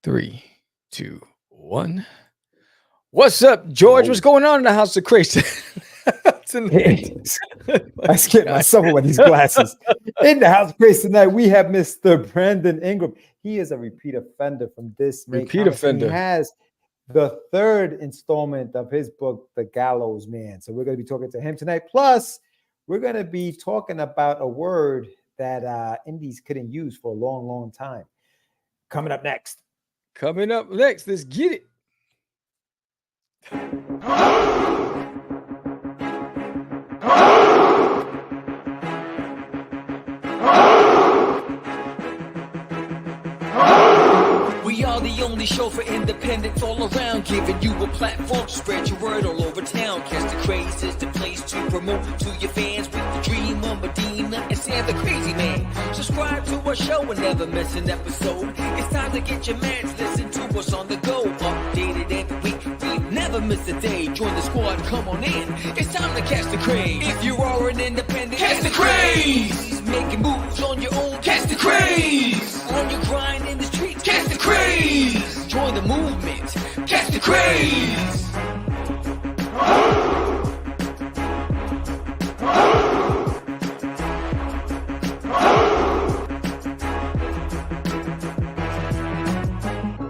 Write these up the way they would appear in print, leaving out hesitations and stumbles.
3, 2, 1. What's up, George? What's going on in the house of crazy? I skipped myself with these glasses. In the house of crazy tonight, we have Mr. Brandon Ingram. He is a repeat offender from Dismay. Repeat offender. He has the third installment of his book, The Gallows Man. So we're going to be talking to him tonight. Plus, we're going to be talking about a word that indies couldn't use for a long, long time. Coming up next, let's get it. We are the only show for independents all around, giving you a platform to spread your word all over town. Catch the Craze is the place to promote to your fans with the Dreamer, Medina, and Sam the Crazy Man. Subscribe to our show and never miss an episode. It's time to get your mans, listen to us on the go. Updated every week, we never miss a day. Join the squad, come on in. It's time to catch the craze. If you are an independent, catch the craze. Making moves on your own, catch the craze. On your grind in the streets, catch the craze. Join the movement, catch the craze.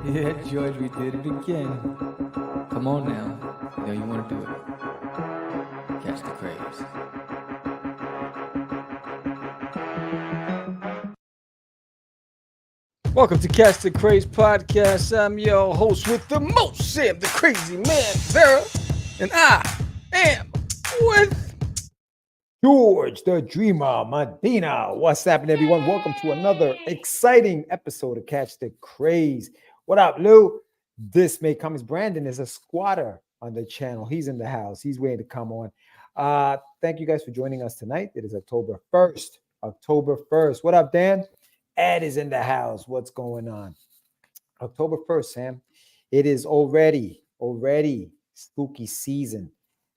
Yeah, George, we did it again. Come on now. You know you want to do it. Catch the craze. Welcome to Catch the Craze podcast. I'm your host with the most, Sam the Crazy Man, Vera, and I am with George the Dreamer, Medina. What's happening, everyone? Welcome to another exciting episode of Catch the Craze. What up, Lou? Dismay comes. Brandon is a squatter on the channel. He's in the house. He's waiting to come on. Thank you guys for joining us tonight. It is October 1st. October 1st. What up, Dan? Ed is in the house. What's going on? October 1st, Sam. It is already spooky season.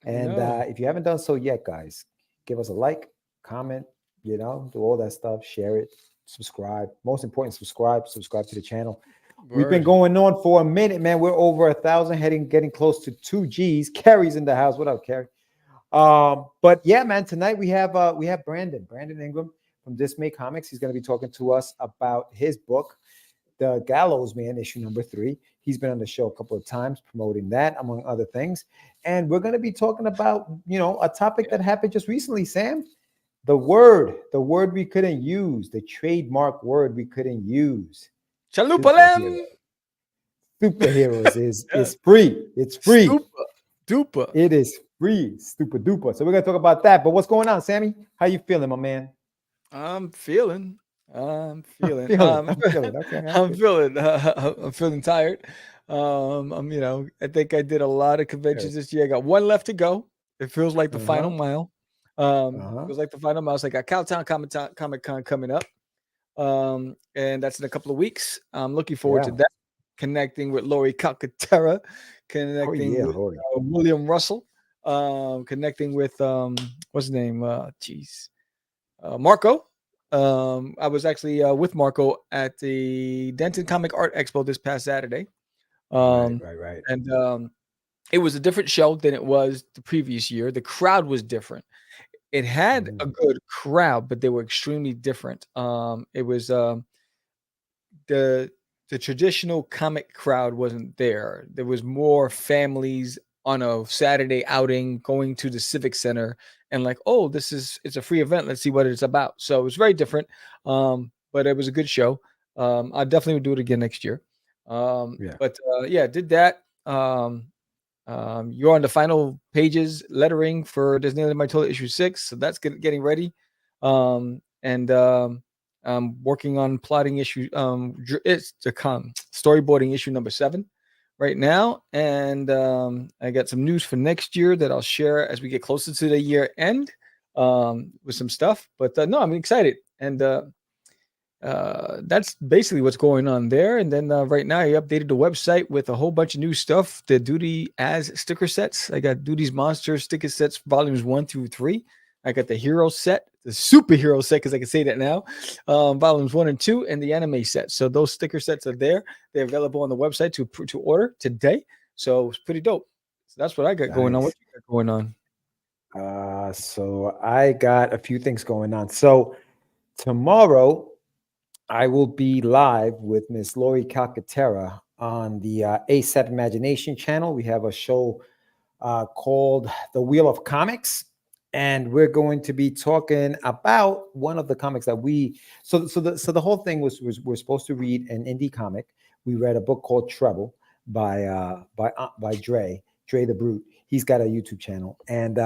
And if you haven't done so yet, guys, give us a like, comment, do all that stuff, share it, subscribe. Most important, subscribe to the channel. Word. We've been going on for a minute, man. We're over 1,000, getting close to 2 G's. Carrie's in the house. What up, Carrie? But yeah, man, tonight we have Brandon Ingram from Dismay Comics. He's going to be talking to us about his book, The Gallows Man, issue number 3. He's been on the show a couple of times promoting that, among other things. And we're going to be talking about, a topic that happened just recently, Sam. The word we couldn't use, the trademark word we couldn't use. Chalupalem. Superheroes is free. It's free. Duper. It is free. Stupid duper. So we're going to talk about that. But what's going on, Sammy? How you feeling, my man? I'm feeling. I'm feeling tired. I think I did a lot of conventions this year. I got one left to go. It feels like the final mile. It feels like the final mile. It's like a Cowtown Comic Con coming up. And that's in a couple of weeks. I'm looking forward to that. Connecting with Lori Calcaterra, connecting with William Russell, connecting with what's his name? Marco. I was actually with Marco at the Denton Comic Art Expo this past Saturday. Right. And it was a different show than it was the previous year. The crowd was different. It had a good crowd, but they were extremely different. It was the traditional comic crowd wasn't there. There was more families on a Saturday outing going to the Civic Center and like, oh, it's a free event. Let's see what it's about. So it was very different. But it was a good show. I definitely would do it again next year. Did that. You're on the final pages lettering for There's Nail in My Toilet issue 6. So that's getting ready. I'm working on plotting issue. It's to come. Storyboarding issue number 7 right now. And I got some news for next year that I'll share as we get closer to the year end with some stuff. But no, I'm excited. And that's basically what's going on there. And then right now I updated the website with a whole bunch of new stuff. The Duty as sticker sets. I got Duty's Monster sticker sets volumes 1 through 3. I got the Hero set the superhero set, because I can say that now. Volumes 1 and 2, and the anime set. So those sticker sets are there. They're available on the website to order today. So it's pretty dope. So that's what I got going on. What you got going on? So I got a few things going on. So tomorrow I will be live with Miss Lori Calcaterra on the ASAP Imagination channel. We have a show called The Wheel of Comics, and we're going to be talking about one of the comics that so the whole thing was we're supposed to read an indie comic. We read a book called Treble by Dre the Brute. He's got a YouTube channel, and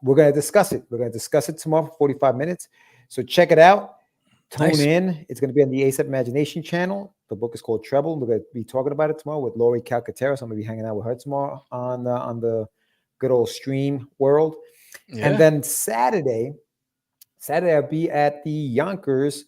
we're going to discuss it. We're going to discuss it tomorrow for 45 minutes. So check it out. Tune in. It's going to be on the ASAP Imagination channel. The book is called Treble. We're going to be talking about it tomorrow with Lori Calcaterra. So I'm going to be hanging out with her tomorrow on the good old stream world. Yeah. And then Saturday I'll be at the Yonkers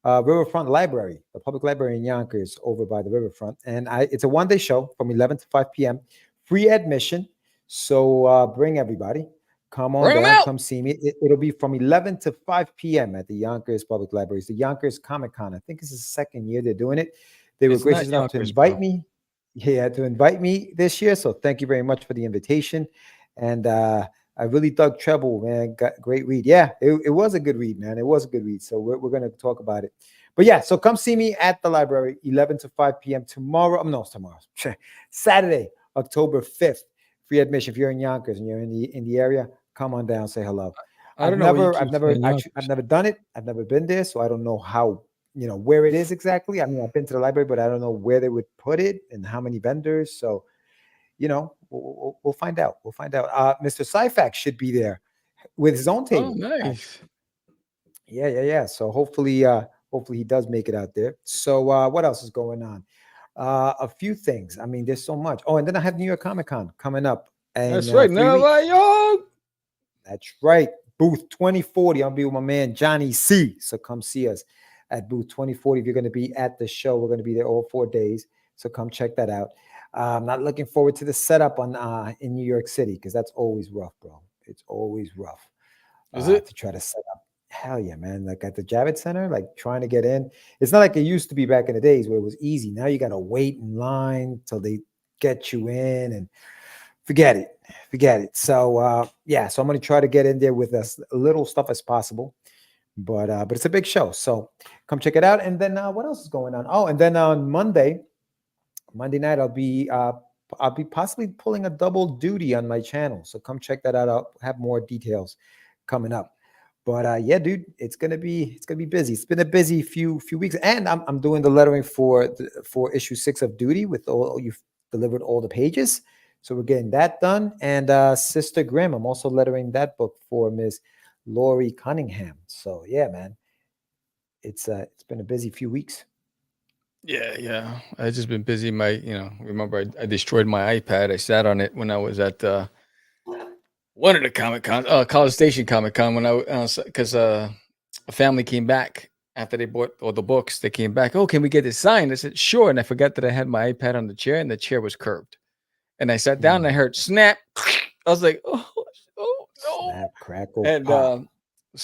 Riverfront Library, the public library in Yonkers over by the riverfront. And it's a one-day show from 11 to 5 p.m. Free admission. So bring everybody. Come on down, come see me. It'll be from 11 to 5 p.m. at the Yonkers Public Library. It's the Yonkers Comic Con. I think it's the second year they're doing it. They were gracious enough to invite me. Yeah, to invite me this year. So thank you very much for the invitation. And I really dug Treble, man. Got great read. Yeah, it was a good read, man. It was a good read. So we're going to talk about it. But yeah, so come see me at the library, 11 to 5 p.m. tomorrow. No, it's tomorrow. Saturday, October 5th. Free admission if you're in Yonkers and you're in the area. Come on down, say hello. I've never done it. I've never been there, so I don't know how, where it is exactly. I mean, I've been to the library, but I don't know where they would put it and how many vendors. So, we'll find out. We'll find out. Mr. Syfax should be there with his own table. Oh, nice. Yeah. So hopefully he does make it out there. So what else is going on? A few things. I mean, there's so much. Oh, and then I have New York Comic Con coming up. And, that's right. That's right. Booth 2040. I'll be with my man Johnny C. So come see us at Booth 2040. If you're going to be at the show, we're going to be there all 4 days. So come check that out. I'm not looking forward to the setup in New York City because that's always rough, bro. It's always rough. Is it? To try to set up? Hell yeah, man. Like at the Javits Center, like trying to get in. It's not like it used to be back in the days where it was easy. Now you got to wait in line till they get you in and forget it. So, so I'm going to try to get in there with as little stuff as possible. But it's a big show. So come check it out. And then what else is going on? Oh, and then on Monday night, I'll be possibly pulling a double duty on my channel. So come check that out. I'll have more details coming up. But yeah, dude, it's gonna be busy. It's been a busy few weeks, and I'm doing the lettering for issue 6 of Duty with you've delivered all the pages, so we're getting that done. And Sister Grimm, I'm also lettering that book for Miss Lori Cunningham. So yeah, man, it's been a busy few weeks. Yeah. I've just been busy. Remember I destroyed my iPad. I sat on it when I was at one of the Comic Con, College Station Comic Con, because a family came back after they bought all the books. They came back. Oh, can we get this signed? I said, sure. And I forgot that I had my iPad on the chair, and the chair was curved. And I sat down and I heard snap. I was like, oh no. Snap, crackle, and pop.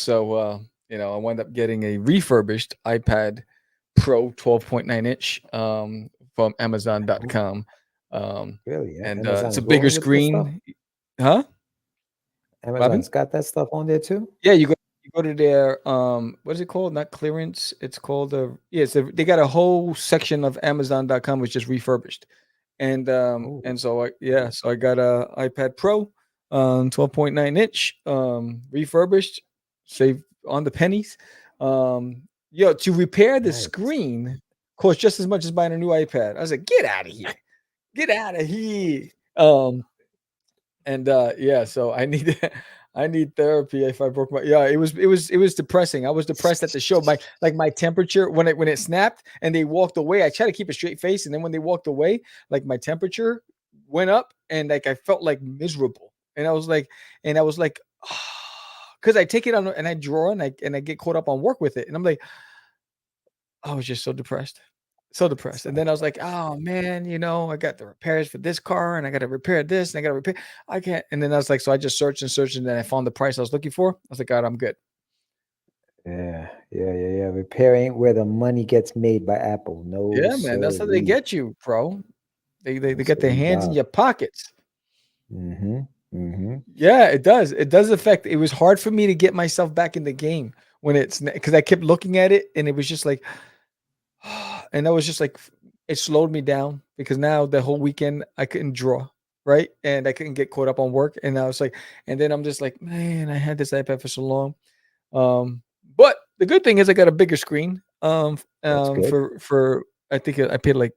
I wound up getting a refurbished iPad Pro 12.9 inch from Amazon.com. Really? Yeah. And it's a bigger screen. Huh? Amazon's got that stuff on there too? Yeah, you go to their what is it called? Not clearance. It's called they got a whole section of Amazon.com which is refurbished. And so I got a iPad Pro 12.9 inch refurbished, save on the pennies. To repair the screen costs just as much as buying a new iPad. I was like, get out of here. So I need therapy if I broke my. Yeah, it was depressing. I was depressed at the show. My temperature when it snapped and they walked away. I tried to keep a straight face, and then when they walked away, like my temperature went up, and like I felt like miserable. And I was like, because I take it on and I draw and I get caught up on work with it, and I'm like, I was just so depressed. And then I was like, oh man, I got the repairs for this car and I got to repair this and I got to repair. I can't. And then I was like, so I just searched and then I found the price I was looking for. I was like, God, I'm good. Yeah. Repair ain't where the money gets made by Apple. No, Yeah, man, that's how they get you, bro. They get their hands in your pockets. Yeah, it does. It does affect. It was hard for me to get myself back in the game when it's because I kept looking at it and it was just like, and I was just like, it slowed me down because now the whole weekend I couldn't draw, right? And I couldn't get caught up on work. And I was like, and then I'm just like, man, I had this iPad for so long. But the good thing is I got a bigger screen. That's good. For I think I paid like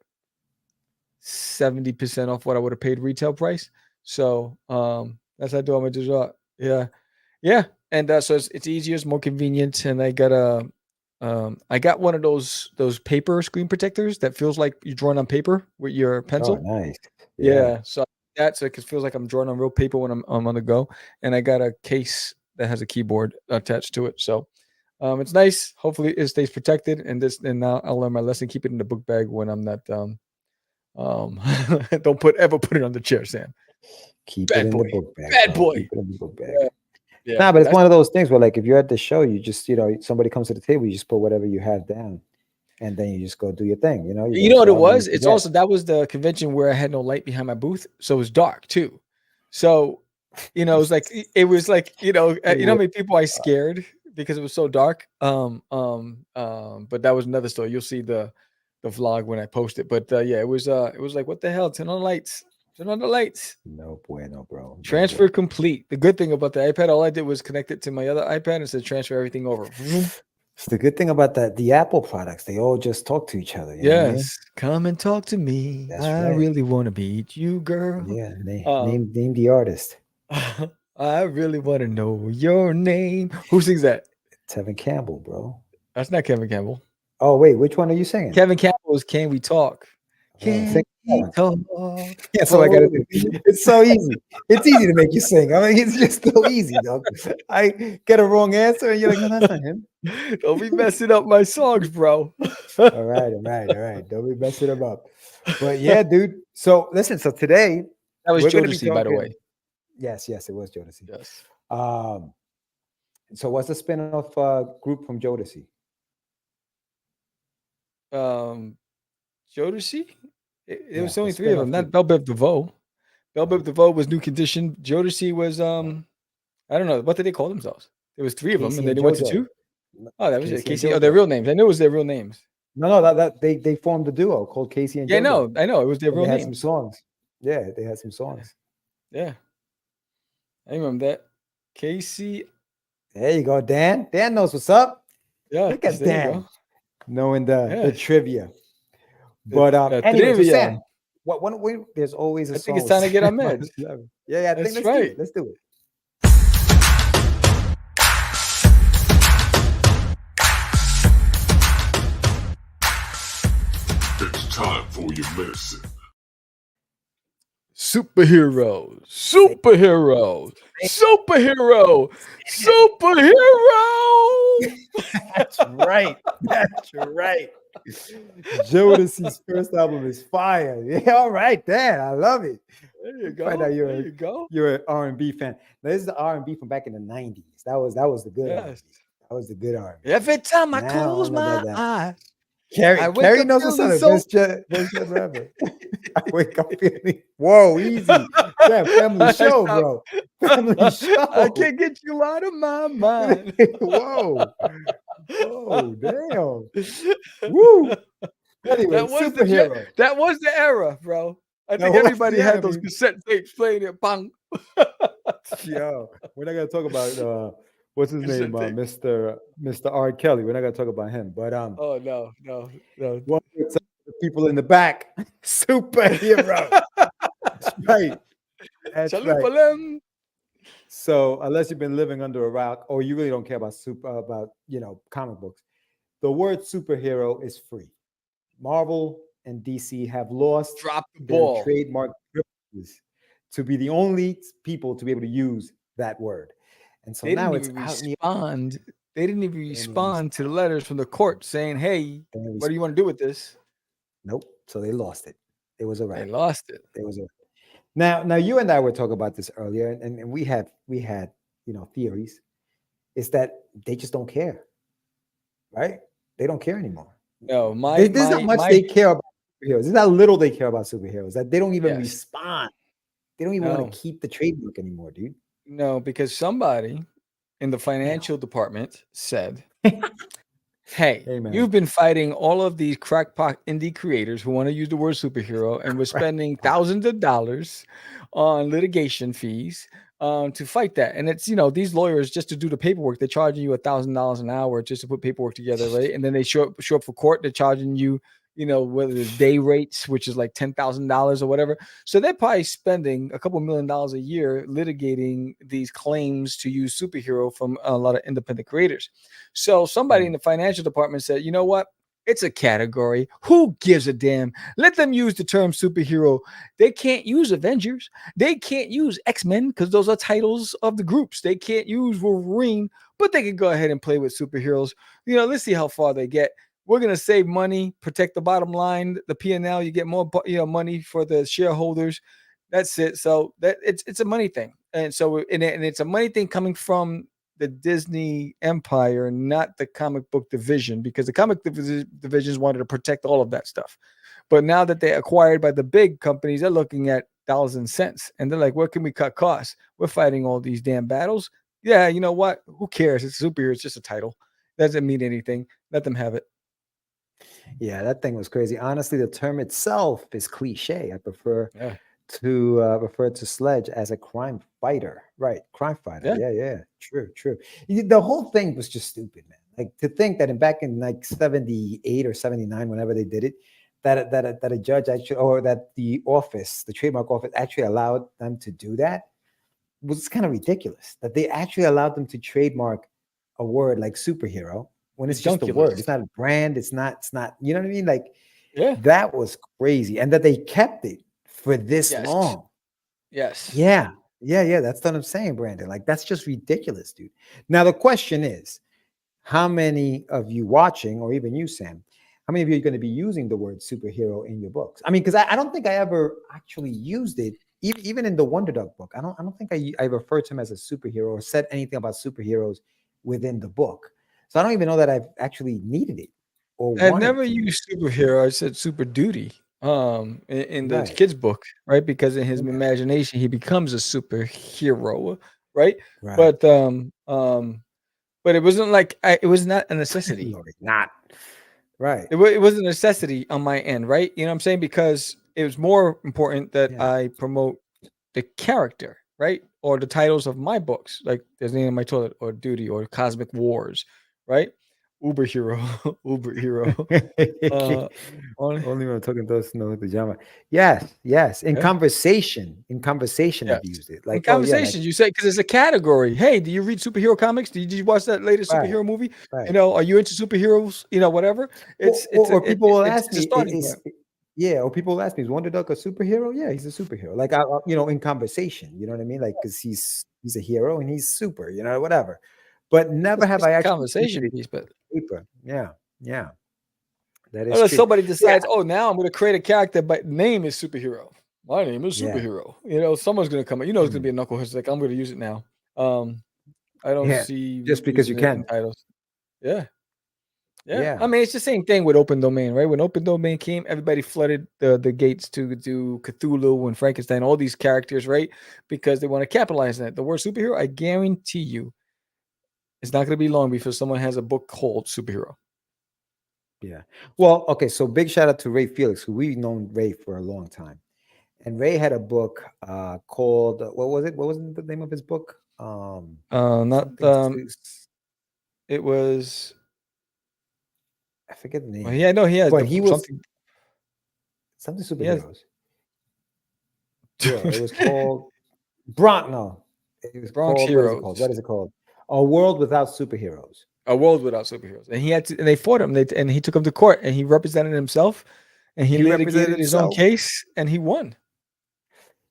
70% off what I would have paid retail price. So that's how I do on my digital. Yeah. Yeah. And so it's easier, it's more convenient. And I got one of those paper screen protectors that feels like you're drawing on paper with your pencil. Oh, nice. Yeah. So that's it feels like I'm drawing on real paper when I'm on the go. And I got a case that has a keyboard attached to it. So it's nice. Hopefully it stays protected. And now I'll learn my lesson. Keep it in the book bag when I'm not don't ever put it on the chair, Sam. Keep it in the book bag. Bad boy. Keep it in the book bag. Yeah. Nah, but it's one of those things where, like, if you're at the show, you just, somebody comes to the table, you just put whatever you have down, and then you just go do your thing. You know what it was? It's also that was the convention where I had no light behind my booth, so it was dark too. So, it was like you know how many people I scared because it was so dark. But that was another story. You'll see the vlog when I post it. But it was like, what the hell? Turn on the lights. Turn on the lights. No bueno, bro. Transfer complete. The good thing about the iPad, all I did was connect it to my other iPad and said transfer everything over. It's the good thing about the Apple products. They all just talk to each other. Yes. Come and talk to me. That's I right. really want to meet you, girl. Yeah. Name the artist. I really want to know your name. Who sings that? Tevin Campbell, bro. That's not Kevin Campbell. Oh, wait. Which one are you singing? Kevin Campbell is Can We Talk? Can we talk? Yeah, so I got to do. It's so easy. It's easy to make you sing. I mean, it's just so easy, dog. I get a wrong answer, and you're like, no, that's not him. Don't be messing up my songs, bro. All right. Don't be messing them up. But yeah, dude. So listen. So today that was Jodeci, by the way. Yes, it was Jodeci. Yes. So what's the spin-off group from Jodeci? Jodeci? It was only three of them. Not Belle Biv DeVoe. Belle Biv DeVoe was New Condition. Jodeci was I don't know, what did they call themselves? There was three of them, and then they went to two. Oh, that was it. Casey. Oh, their real names. I knew it was their real names. No, that they formed a duo called Casey and JoJo. Yeah, I know. It was their real names. They had some songs. Yeah, they had some songs. Yeah. I remember that. Casey. There you go, Dan. Dan knows what's up. Yeah. Look at Dan. Knowing the trivia. But anyway, so Sam, there's always a song. I think it's time to get on meds. Yeah, I think let's do it. It's time for your medicine. Superhero. That's right. Jodeci's first album is fire. Yeah, all right, Dan. I love it. There you go. You're an R&B fan. Now, this is the R&B from back in the 90s. That was the good R&B. That was the good R&B. Every time I close my eyes, Carrie knows what's up. Best rapper. I wake up feeling, whoa, easy. Yeah, family show, bro. Family show. I can't get you out of my mind. Whoa. Oh, damn. Woo. Anyway, superhero. That was the era, bro. I think everybody had those cassette tapes playing it. Bang. Yo, we're not gonna talk about what's his name, Mr. R. Kelly. We're not gonna talk about him, but oh no. One of the people in the back, superhero. That's right. That's right. So unless you've been living under a rock, or you really don't care about comic books, the word superhero is free. Marvel and DC have lost their trademark privileges to be the only people to be able to use that word. And so now it's out. They didn't even respond to the letters from the court saying, hey, what do you want to do with this? Nope. So they lost it. It was a wrap. They lost it. It was a now you and I were talking about this earlier, and we had theories. Is that they just don't care. right? They don't care anymore. No, This is how much they care about superheroes. This is how little they care about superheroes, that they don't even respond. They don't even want to keep the trademark anymore, dude. No, because somebody in the financial department said, hey, you've been fighting all of these crackpot indie creators who want to use the word superhero, and we're spending thousands of dollars on litigation fees to fight that. And it's, these lawyers, just to do the paperwork, they're charging you $1,000 an hour just to put paperwork together, right? And then they show up for court, they're charging you, whether it's day rates, which is like $10,000 or whatever. So they're probably spending a couple $1 million a year litigating these claims to use superhero from a lot of independent creators. So somebody in the financial department said, you know what? It's a category. Who gives a damn? Let them use the term superhero. They can't use Avengers. They can't use X-Men because those are titles of the groups. They can't use Wolverine, but they can go ahead and play with superheroes. Let's see how far they get. We're going to save money, protect the bottom line, the P&L. You get more money for the shareholders. That's it. So that it's a money thing. And so and it's a money thing coming from the Disney empire, not the comic book division, because the comic divisions wanted to protect all of that stuff. But now that they're acquired by the big companies, they're looking at dollars and cents. And they're like, where can we cut costs? We're fighting all these damn battles. Yeah, you know what? Who cares? It's superhero. It's just a title. Doesn't mean anything. Let them have it. Yeah, that thing was crazy. Honestly, the term itself is cliche. I prefer to refer to Sledge as a crime fighter. Right, crime fighter. Yeah. True. The whole thing was just stupid, man. Like, to think that back in like 78 or 79, whenever they did it, that a judge actually, or that the trademark office actually allowed them to do that was kind of ridiculous. That they actually allowed them to trademark a word like superhero when it's just a word. It's not a brand. It's not, you know what I mean? Like, that was crazy. And that they kept it for this long. Yes. Yeah. That's what I'm saying, Brandon. Like, that's just ridiculous, dude. Now, the question is, how many of you watching, or even you, Sam, how many of you are going to be using the word superhero in your books? I mean, because I don't think I ever actually used it, even in the Wonder Dog book. I don't think I referred to him as a superhero or said anything about superheroes within the book. So I don't even know that I've actually needed it. I never used superhero. I said super duty in the kid's book, right? Because in his imagination, he becomes a superhero, right? But it wasn't like it was not a necessity. Not right. It was a necessity on my end, right? You know what I'm saying? Because it was more important that I promote the character, right? Or the titles of my books, like There's Name in My Toilet, or Duty, or Cosmic Wars, right? Uber hero. Only when I'm talking those no pajama. Yes. In conversation, I've used it. Like, in conversation, you say, because it's a category. Hey, do you read superhero comics? Did you watch that latest superhero movie? Right. Are you into superheroes? Whatever. Or people will ask me. Or people will ask me, is Wonder Duck a superhero? Yeah, he's a superhero. Like, in conversation, you know what I mean? Like, because he's a hero and he's super, whatever. But never have I actually conversation piece, but paper. Yeah. That is unless somebody decides, now I'm going to create a character, but name is superhero. My name is superhero. Someone's going to come. It's going to be a knucklehead. It's like, I'm going to use it now. I don't see just because you can titles. Yeah. I mean, it's the same thing with open domain, right? When open domain came, everybody flooded the gates to do Cthulhu and Frankenstein, all these characters, right? Because they want to capitalize on it. The word superhero, I guarantee you, it's not going to be long before someone has a book called superhero. Yeah. Well, okay. So big shout out to Ray Felix, who we've known Ray for a long time. And Ray had a book called, what was it? What was the name of his book? It was, I forget the name. Well, yeah, no, he has. But he was something superheroes. Yeah, it was called Bronx. It was Bronx Heroes. What is it called? A World Without Superheroes. A World Without Superheroes. And he had to, and they fought him. And he took him to court, and he represented himself, and he litigated his own case, and he won.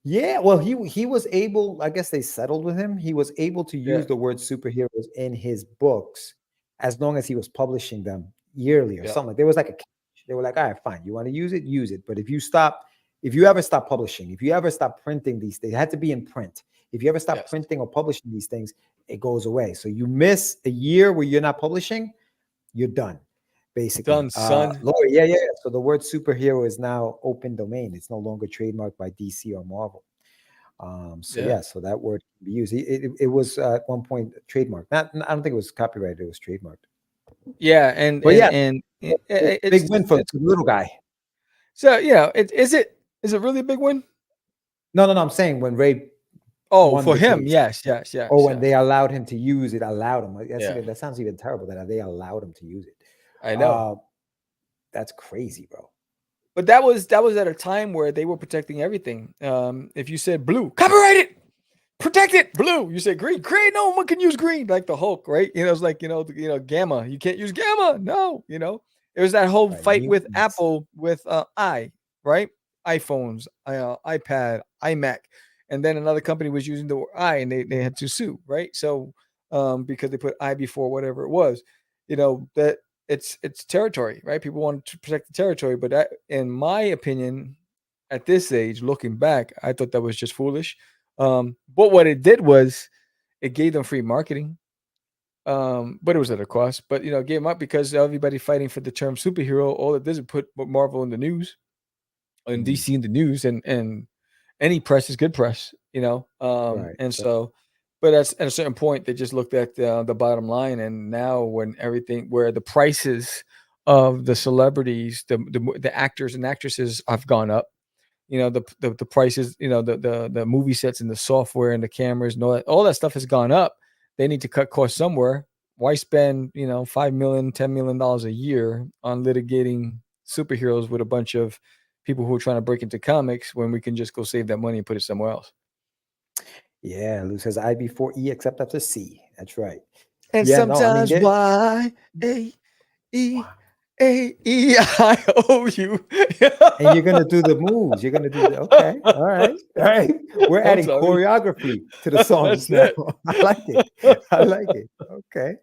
Yeah, well, he was able. I guess they settled with him. He was able to use the word superheroes in his books as long as he was publishing them yearly or something. There was like a catch. They were like, all right, fine. You want to use it. But if you ever stop publishing, if you ever stop printing these things, it had to be in print. If you ever stop printing or publishing these things, it goes away. So you miss a year where you're not publishing, You're done, basically. Done, son. Lori, yeah. So the word superhero is now open domain. It's no longer trademarked by DC or Marvel. So that word can be used. It was at one point trademarked. I don't think it was copyrighted. It was trademarked. Yeah, big win for the little guy. So is it really a big win? No. I'm saying when Ray. Oh, for him, yes. Or when they allowed him to use it, allowed him. That sounds even terrible that they allowed him to use it. I know. That's crazy, bro. But that was at a time where they were protecting everything. If you said blue, copyrighted, protect it. Blue, you said green, no one can use green, like the Hulk, right? It's like gamma. You can't use gamma. No, it was that whole fight with Apple with right? iPhones, iPad, iMac, and then another company was using the word I, and they had to sue, right? So because they put I before whatever it was, that it's territory, right? People want to protect the territory, but in my opinion, at this age, looking back, I thought that was just foolish. But what it did was it gave them free marketing. But it was at a cost. But gave them up because everybody fighting for the term superhero. All it does is put Marvel in the news, and DC in the news, and any press is good press, Right. And so, but at a certain point, they just looked at the bottom line, and now where the prices of the celebrities, the actors and actresses have gone up, the prices, the movie sets and the software and the cameras and all that stuff has gone up. They need to cut costs somewhere. Why spend $5 million, $10 million a year on litigating superheroes with a bunch of people who are trying to break into comics when we can just go save that money and put it somewhere else? Yeah, Lou says I before E except after C. That's right. And sometimes Y A E A-E-I-O-U. And you're gonna do the moves. You're gonna do okay. All right. We're adding choreography to the songs now. I like it. Okay.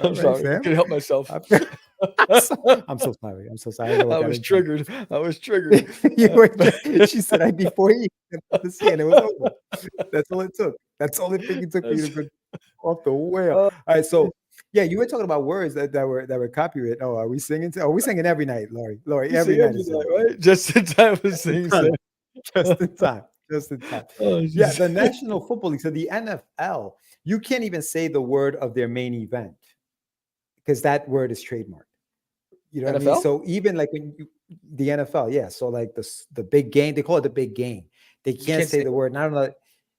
I'm sorry. I couldn't help myself. I'm so sorry. I was triggered. She said I before you and it was over. That's all it took. That's all it took for you to go off the wheel. All right. So yeah, you were talking about words that were copyrighted. Oh, are we singing? We singing every night, Lori. Every night, right? Just in time for singing. Just in time. Yeah, the National Football League. So the NFL, you can't even say the word of their main event because that word is trademarked. You know what I mean? So even like when the NFL, yeah. So like the big game, they call it the big game. They can't say the word. And I don't know.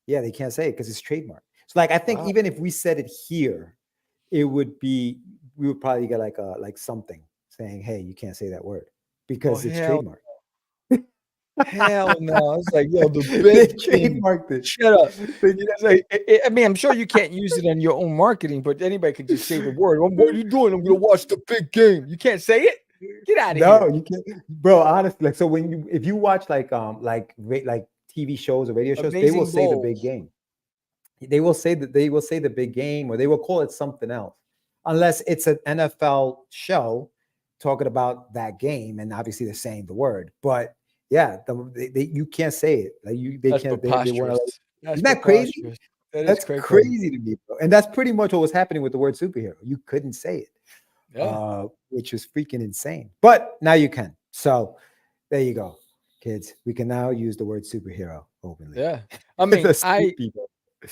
Yeah, they can't say it because it's trademarked. So like I think even if we said it here, we would probably get like something saying, hey, you can't say that word because it's trademarked. Hell no. It's like, yo, the big trademarked it. Shut up. I mean, I'm sure you can't use it on your own marketing, but anybody could just say the word. What are you doing? I'm gonna watch the big game. You can't say it? Get out of here. No, you can't, bro. Honestly, like so if you watch like TV shows or radio shows, they will say the big game. They will say the big game, or they will call it something else, unless it's an NFL show talking about that game, and obviously they're saying the word. But yeah, you can't say it. Like they can't. They want to. Isn't that crazy? That's crazy to me, bro. And that's pretty much what was happening with the word superhero. You couldn't say it, which was freaking insane. But now you can. So there you go, kids. We can now use the word superhero openly. Yeah, I mean,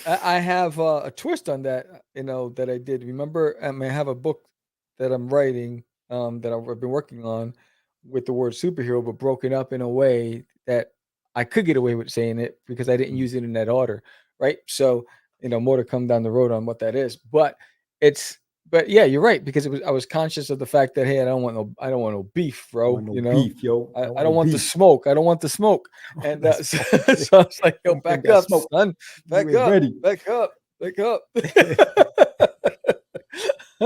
I have a twist on that, that I did. Remember, I have a book that I'm writing that I've been working on with the word superhero, but broken up in a way that I could get away with saying it because I didn't use it in that order, right? So, more to come down the road on what that is. But yeah, you're right, because I was conscious of the fact that, hey, I don't want no beef, bro. Beef, yo. I don't want the smoke. I don't want the smoke. And so I was like, yo, back up, son. Back up.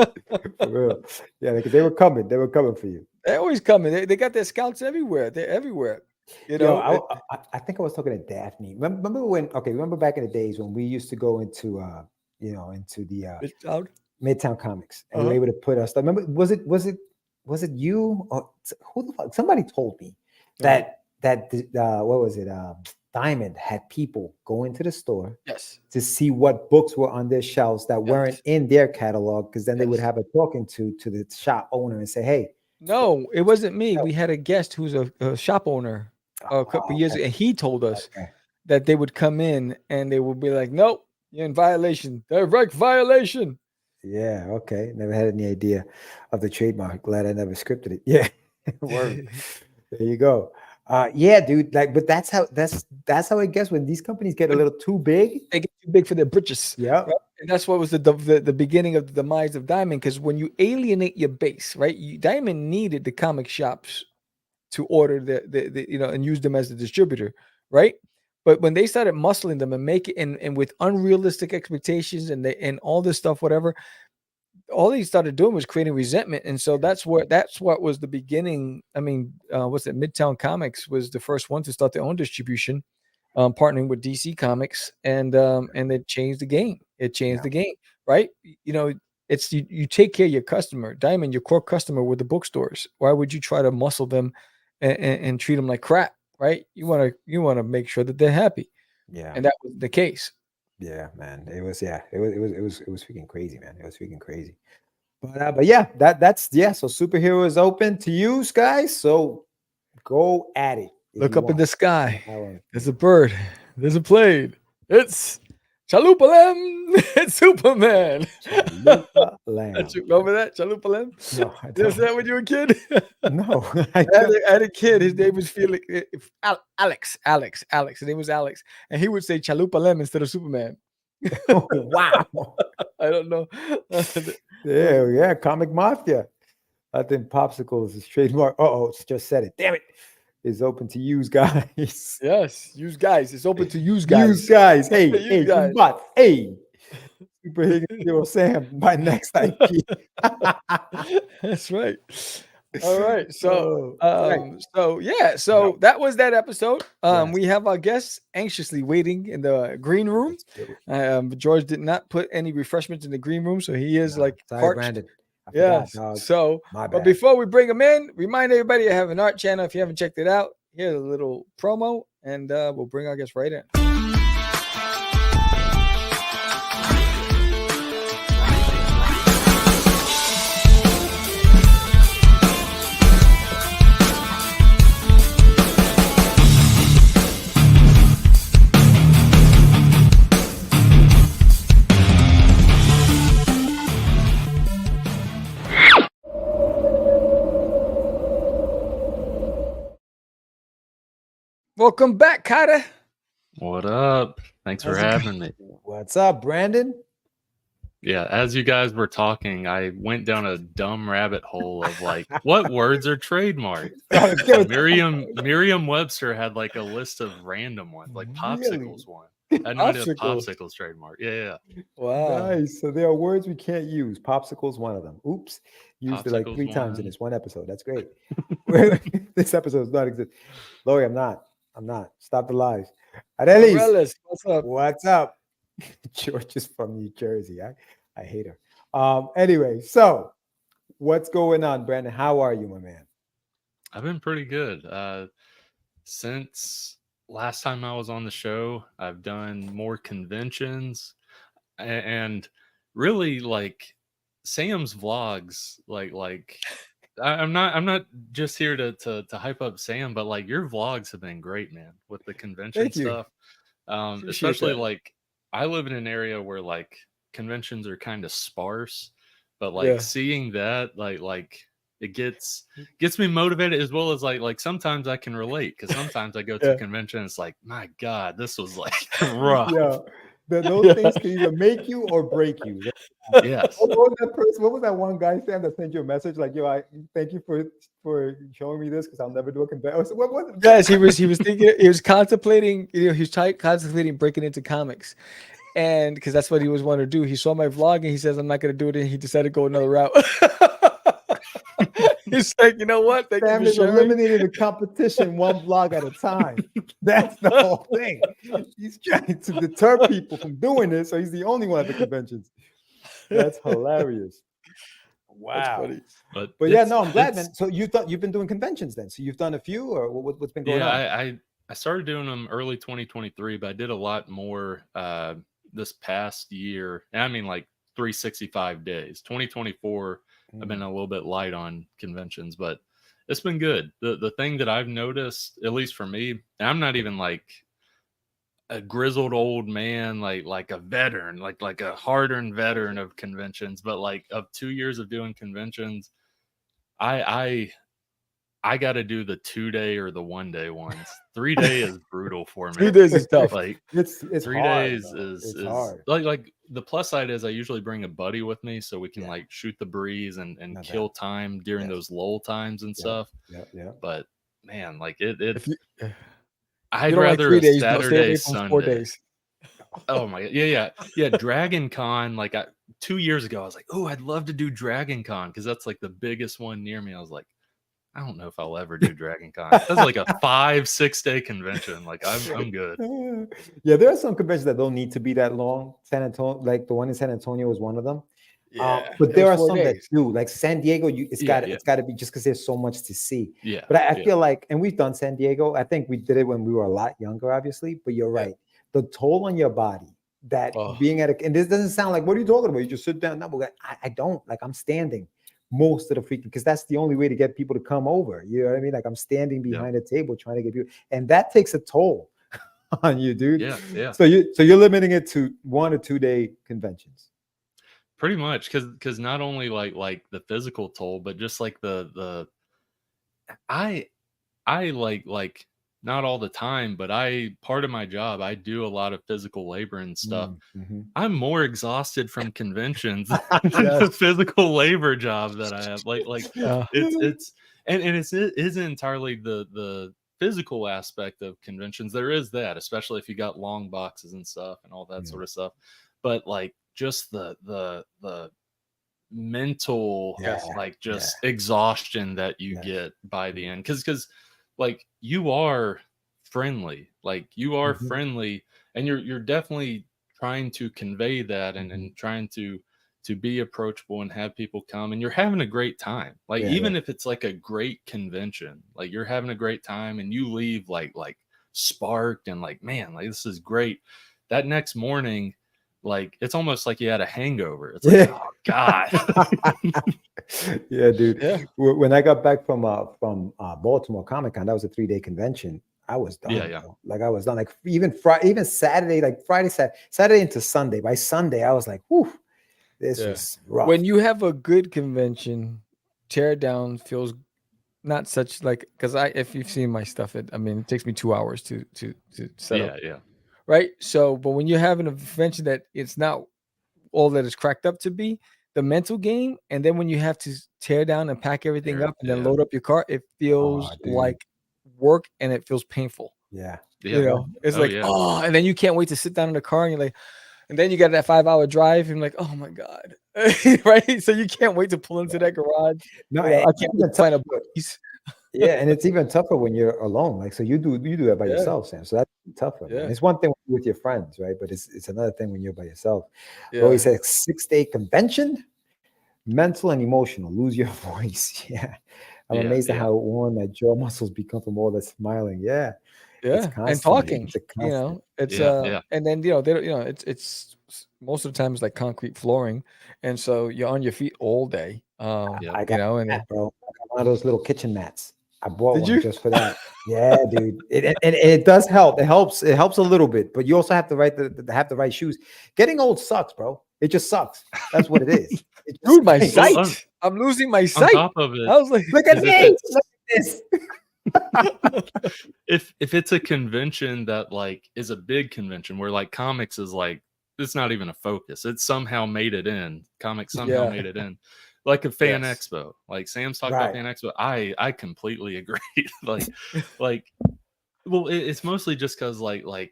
For real. Yeah, because they were coming for you. They're always coming. They got their scouts everywhere. They're everywhere. I think I was talking to Daphne. Remember back in the days when we used to go into into the Midtown Comics, and we were able to put our stuff. Remember, was it you or who the fuck? Somebody told me that what was it? Diamond had people go into the store Yes. to see what books were on their shelves that weren't in their catalog, because then they would have a talking to the shop owner and say, hey. No, it wasn't me. We had a guest who's a shop owner a couple years ago, and he told us that they would come in and they would be like, nope, you're in violation. Direct violation. Yeah, okay. Never had any idea of the trademark. Glad I never scripted it. Yeah. Word. There you go. Yeah, dude. Like, but that's how it gets when these companies get a little too big. They get too big for their britches. Yeah. Right? And that's what was the beginning of the demise of Diamond, because when you alienate your base, right? Diamond needed the comic shops to order the and use them as a distributor, right? But when they started muscling them and make it and with unrealistic expectations and all this stuff, whatever, all they started doing was creating resentment. And so that's what was the beginning. I mean, what's it? Midtown Comics was the first one to start their own distribution, partnering with DC Comics, and it changed the game. It changed the game, right? It's you take care of your customer. Diamond, your core customer with the bookstores. Why would you try to muscle them and treat them like crap, right? You want to make sure that they're happy. Yeah. And that was the case. Yeah, man. It was freaking crazy, man. It was freaking crazy. But yeah, that's So Superhero is open to use, guys. So go at it. Look up in the sky. There's a bird. There's a plane. It's Chalupalem. It's Superman. Remember that? Chalupalem? No, I don't. Was that when you were a kid? No. I had a kid. His name was Felix. Alex. His name was Alex. And he would say Chalupalem instead of Superman. Oh, wow. I don't know. Yeah, Comic Mafia. I think Popsicles is trademark. It's just said it. Damn it. Is open to use, guys. Yes, use guys. It's open to use guys. Use guys. Hey, use guys. But hey, Super Hero Sam, my next IP. That's right. All right. So, that was that episode. We have our guests anxiously waiting in the green room. George did not put any refreshments in the green room, so he is parched. Brandon. Yeah. So, but before we bring them in, remind everybody I have an art channel. If you haven't checked it out, here's a little promo, and we'll bring our guests right in. Welcome back, Carter. What up? Thanks for having me. What's up, Brandon? Yeah, as you guys were talking, I went down a dumb rabbit hole of what words are trademarked? Merriam-Webster had a list of random ones, popsicles one. I had no idea popsicles trademark. Yeah. Wow. Nice. So there are words we can't use. Popsicles, one of them. Oops. Used it 3 times in this one episode. That's great. This episode is not exist. Lori, I'm not. Stop the lies. Arelis, what's up? George is from New Jersey. I hate her. Anyway, so what's going on, Brandon? How are you, my man? I've been pretty good. Since last time I was on the show, I've done more conventions and really Sam's vlogs. I'm not just here to hype up Sam, but your vlogs have been great, man, with the convention stuff. Especially I live in an area where conventions are kind of sparse, but seeing that it gets me motivated, as well as sometimes I can relate, because sometimes I go to a convention, it's my God, this was rough. Yeah. Those things can either make you or break you. Yes. What was that one guy, Sam, that sent you a message yo, I thank you for showing me this, because I'll never do a convention? What was it? Yes, he was thinking, he was contemplating, contemplating breaking into comics. And because that's what he was wanting to do. He saw my vlog and he says, I'm not going to do it. And he decided to go another route. He's like, you know what? Sam is eliminating the competition one vlog at a time. That's the whole thing. He's trying to deter people from doing this, so he's the only one at the conventions. That's hilarious. Wow. But yeah, no, I'm glad, man. So you've been doing conventions then. So you've done a few, or what's been going on? I I started doing them early 2023, but I did a lot more this past year. And I mean, like 365 days. 2024, I've been a little bit light on conventions, but it's been good. The thing that I've noticed, at least for me, and I'm not even like a grizzled old man, like a veteran, like a hard-earned veteran of conventions, but like of 2 years of doing conventions, I got to do the 2-day or the 1-day ones. 3-day is brutal for me. 3 days is tough. Like It's 3 hard, days bro. is It's hard. like the plus side is I usually bring a buddy with me so we can Yeah. like shoot the breeze and Not kill bad. time during Yes. those lull times and Yeah. stuff. Yeah. But man, like it If you I'd don't like rather 3 a days, don't stay Saturday away from 4 Sunday. days. Oh my god. Yeah. Dragon Con, like 2 years ago, I was like, oh, I'd love to do Dragon Con because that's like the biggest one near me. I was like, I don't know if I'll ever do Dragon Con. That's like a 5-6 day convention. Like I'm good. Yeah, there are some conventions that don't need to be that long. San Antonio, like the one in San Antonio, is one of them. But there are some that do, like San Diego. It's got to be just because there's so much to see. Yeah, but I feel like, and we've done San Diego. I think we did it when we were a lot younger, obviously. But you're right, the toll on your body that being at a, and this doesn't sound like, what are you talking about? You just sit down. No, but I don't, like, I'm standing most of the freaking, because that's the only way to get people to come over. You know what I mean? Like, I'm standing behind a table trying to get people, and that takes a toll on you, dude. Yeah. So you're limiting it to 1 or 2 day conventions. Pretty much, because not only like the physical toll, but just like the I like not all the time, but part of my job, I do a lot of physical labor and stuff. I'm more exhausted from conventions than the physical labor job that I have. Like it's and it isn't entirely the physical aspect of conventions. There is that, especially if you got long boxes and stuff and all that sort of stuff. But like just the mental exhaustion that you get by the end, because like you are friendly, and you're definitely trying to convey that and trying to be approachable and have people come, and you're having a great time. Like even if it's like a great convention, like you're having a great time and you leave like sparked and like, man, like this is great. That next morning, like it's almost like you had a hangover. It's like, oh god. Yeah, dude. When I got back from Baltimore Comic Con, that was a 3-day convention. I was done. Like I was done. Like even Saturday, like Saturday into Sunday. By Sunday, I was like, whew, this was rough. When you have a good convention, tear down feels not such like, because if you've seen my stuff, it takes me 2 hours to set up. Right. So, but when you're having a convention that it's not all that it's cracked up to be, the mental game, and then when you have to tear down and pack everything up and then load up your car, it feels like work and it feels painful. You know, it's and then you can't wait to sit down in the car and you're like, and then you got that 5-hour drive and you're like, oh my god. Right. So you can't wait to pull into that garage. No, I can't even find a piece. And it's even tougher when you're alone. Like, so you do that by yourself, Sam. So that's tougher. It's one thing with your friends, right? But it's another thing when you're by yourself. But he said 6-day convention, mental and emotional, lose your voice. I'm amazed at how worn my jaw muscles become from all that smiling. And talking. You know, it's and then it's most of the time it's like concrete flooring, and so you're on your feet all day. I got one of those little kitchen mats. I bought one just for that. Yeah, dude. It does help. It helps a little bit, but you also have to have the right shoes. Getting old sucks, bro. It just sucks. That's what it is. Dude, my sight. I'm losing my sight. On top of it, I was like, look at me. Look at this. if it's a convention that like is a big convention where like comics is like, it's not even a focus. It somehow made it in. Comics somehow made it in. Like a fan expo, like Sam's talking about fan expo. I completely agree. Well, it's mostly just because like I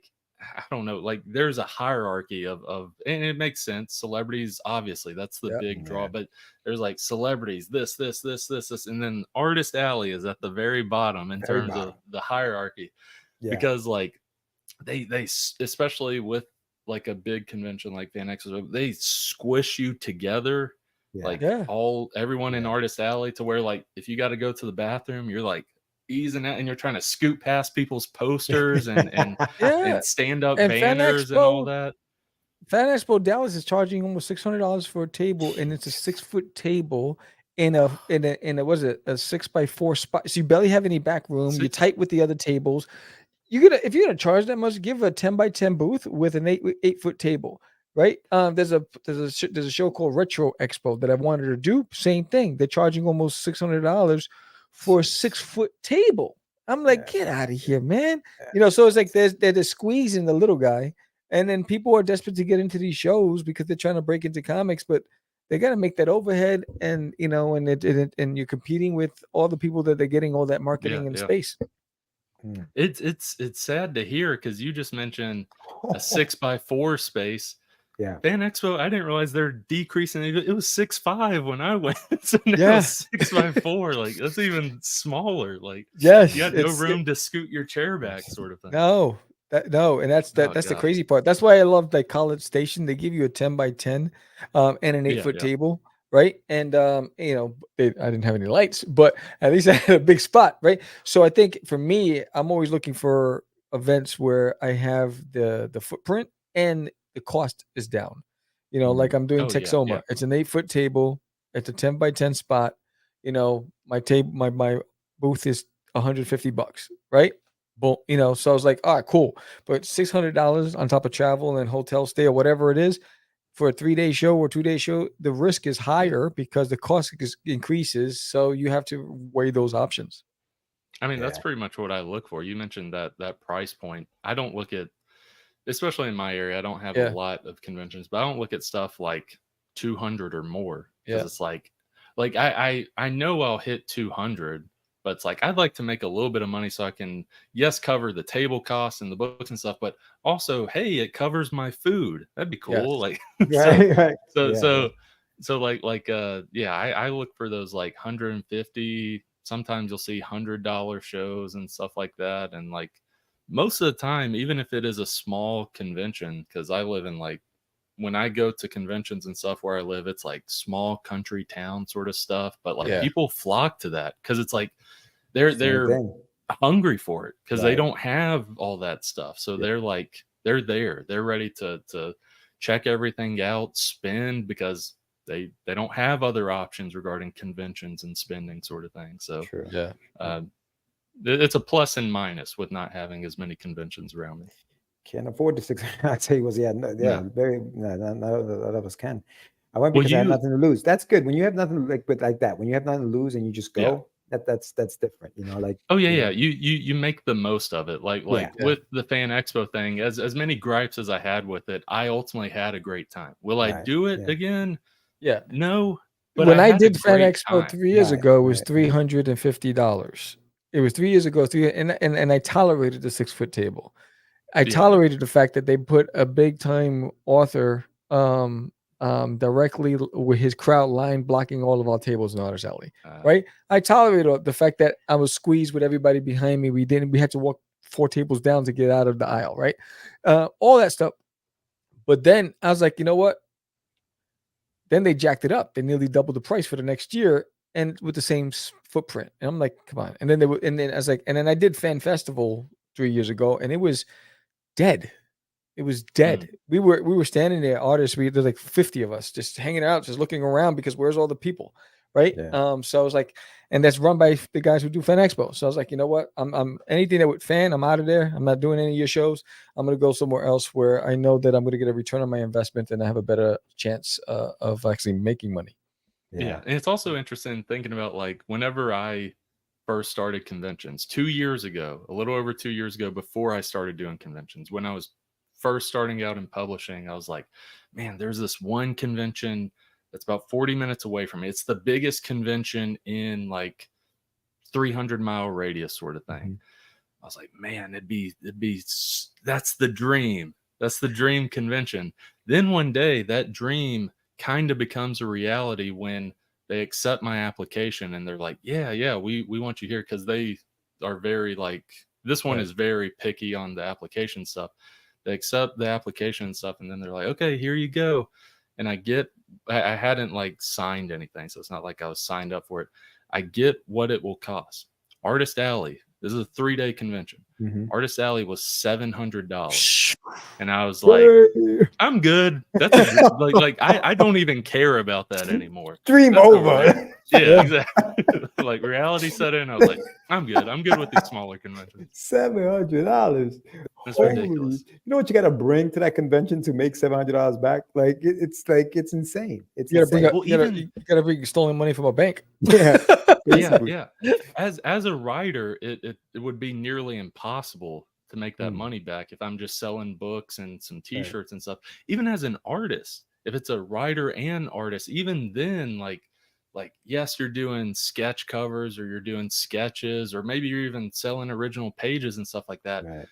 don't know, like there's a hierarchy of, and it makes sense. Celebrities, obviously, that's the big draw. But there's like celebrities, this, and then Artist Alley is at the very bottom in terms of the hierarchy, because like they especially with like a big convention like Fan Expo, they squish you together. Everyone in Artist Alley, to where like if you got to go to the bathroom, you're like easing out, and you're trying to scoot past people's posters and Yeah. stand up And banners and all that. Fan Expo Dallas is charging almost $600 for a table, and it's a 6-foot table in a was it a 6x4 spot. So you barely have any back room. You're tight with the other tables. If you're gonna charge that much, give a 10x10 booth with an 8-foot table, right? There's a show called Retro Expo that I wanted to do. Same thing. They're charging almost $600 for a 6-foot table. I'm like, get out of here, man. So it's like they're just squeezing the little guy. And then people are desperate to get into these shows because they're trying to break into comics, but they got to make that overhead, and and you're competing with all the people that they're getting all that marketing and space. It's sad to hear, because you just mentioned a 6x4 space. Yeah. Fan Expo, I didn't realize they're decreasing. It was 6'5" when I went. So now it's 6x4. Like, that's even smaller. Like, yes, you got no room to scoot your chair back, sort of thing. And that's the crazy part. That's why I love like College Station. They give you a 10x10 and an 8-foot table, right? And I didn't have any lights, but at least I had a big spot, right? So I think for me, I'm always looking for events where I have the footprint and the cost is down. Like I'm doing Texoma. It's an 8-foot table. It's a 10x10 spot. My table, my booth is $150, right? So I was like, all right, cool. But $600 on top of travel and hotel stay or whatever it is for a 3-day show or 2-day show, the risk is higher because the cost increases. So you have to weigh those options. I mean, that's pretty much what I look for. You mentioned that price point. I don't look at, especially in my area, I don't have a lot of conventions, but I don't look at stuff like 200 or more, because it's like I know I'll hit 200. But it's like, I'd like to make a little bit of money so I can, cover the table costs and the books and stuff, but also, hey, it covers my food. That'd be cool. Like, I look for those like 150. Sometimes you'll see $100 shows and stuff like that. And like most of the time, even if it is a small convention, because I live in like, when I go to conventions and stuff where I live, it's like small country town sort of stuff. But like people flock to that because it's like they're hungry for it, because they don't have all that stuff. So they're like, they're there. They're ready to check everything out, spend, because they don't have other options regarding conventions and spending sort of thing. So it's a plus and minus with not having as many conventions around me. Can't afford the 6. I tell you, not a lot of us can. I went because I had nothing to lose. That's good when you have nothing like that. When you have nothing to lose and you just go, that's different. Like you make the most of it. Like with the Fan Expo thing, as many gripes as I had with it, I ultimately had a great time. Will I do it again? Yeah, no. But when I did Fan Expo 3 years ago, it was $350. It was 3 years ago, and I tolerated the 6-foot table. I tolerated the fact that they put a big time author directly with his crowd line blocking all of our tables in Artist Alley, right? I tolerated the fact that I was squeezed with everybody behind me. We had to walk 4 tables down to get out of the aisle, right? All that stuff. But then I was like, you know what? Then they jacked it up. They nearly doubled the price for the next year, and with the same footprint. And I'm like, come on. And then I was like, and then I did Fan Festival 3 years ago, and it was dead. It was dead. We were standing there, artists. There's like 50 of us just hanging out, just looking around, because where's all the people, right? So I was like, and that's run by the guys who do Fan Expo. So I was like, you know what? I'm anything that would fan, I'm out of there. I'm not doing any of your shows. I'm gonna go somewhere else where I know that I'm gonna get a return on my investment and I have a better chance of actually making money. Yeah, and it's also interesting thinking about like whenever I first started conventions 2 years ago, a little over 2 years ago, before I started doing conventions, when I was first starting out in publishing, I was like, man, there's this one convention that's about 40 minutes away from me. It's the biggest convention in like 300-mile radius sort of thing. I was like, man, that's the dream. That's the dream convention. Then one day that dream kind of becomes a reality when they accept my application and they're like, yeah, we want you here, because they are very like, this one is very picky on the application stuff. They accept the application and stuff, and then they're like, okay, here you go. And I hadn't like signed anything, so it's not like I was signed up for it. I get what it will cost. Artist Alley. This is a 3-day convention. Mhm. Artist Alley was $700, and I was like, I'm good. That's a good, I don't even care about that anymore. Dream That's over. Yeah, exactly. Like reality set in. I was like, I'm good. I'm good with these smaller conventions. $700. That's Holy, ridiculous. you know what you got to bring to that convention to make $700 back? Like it's insane. It's You gotta bring insane. up, Well, you gotta bring stolen money from a bank. Yeah, yeah, basically. yeah. As a writer, it would be nearly impossible to make that money back if I'm just selling books and some t-shirts and stuff. Even as an artist, if it's a writer and artist, even then, like yes, you're doing sketch covers or you're doing sketches, or maybe you're even selling original pages and stuff like that. Right.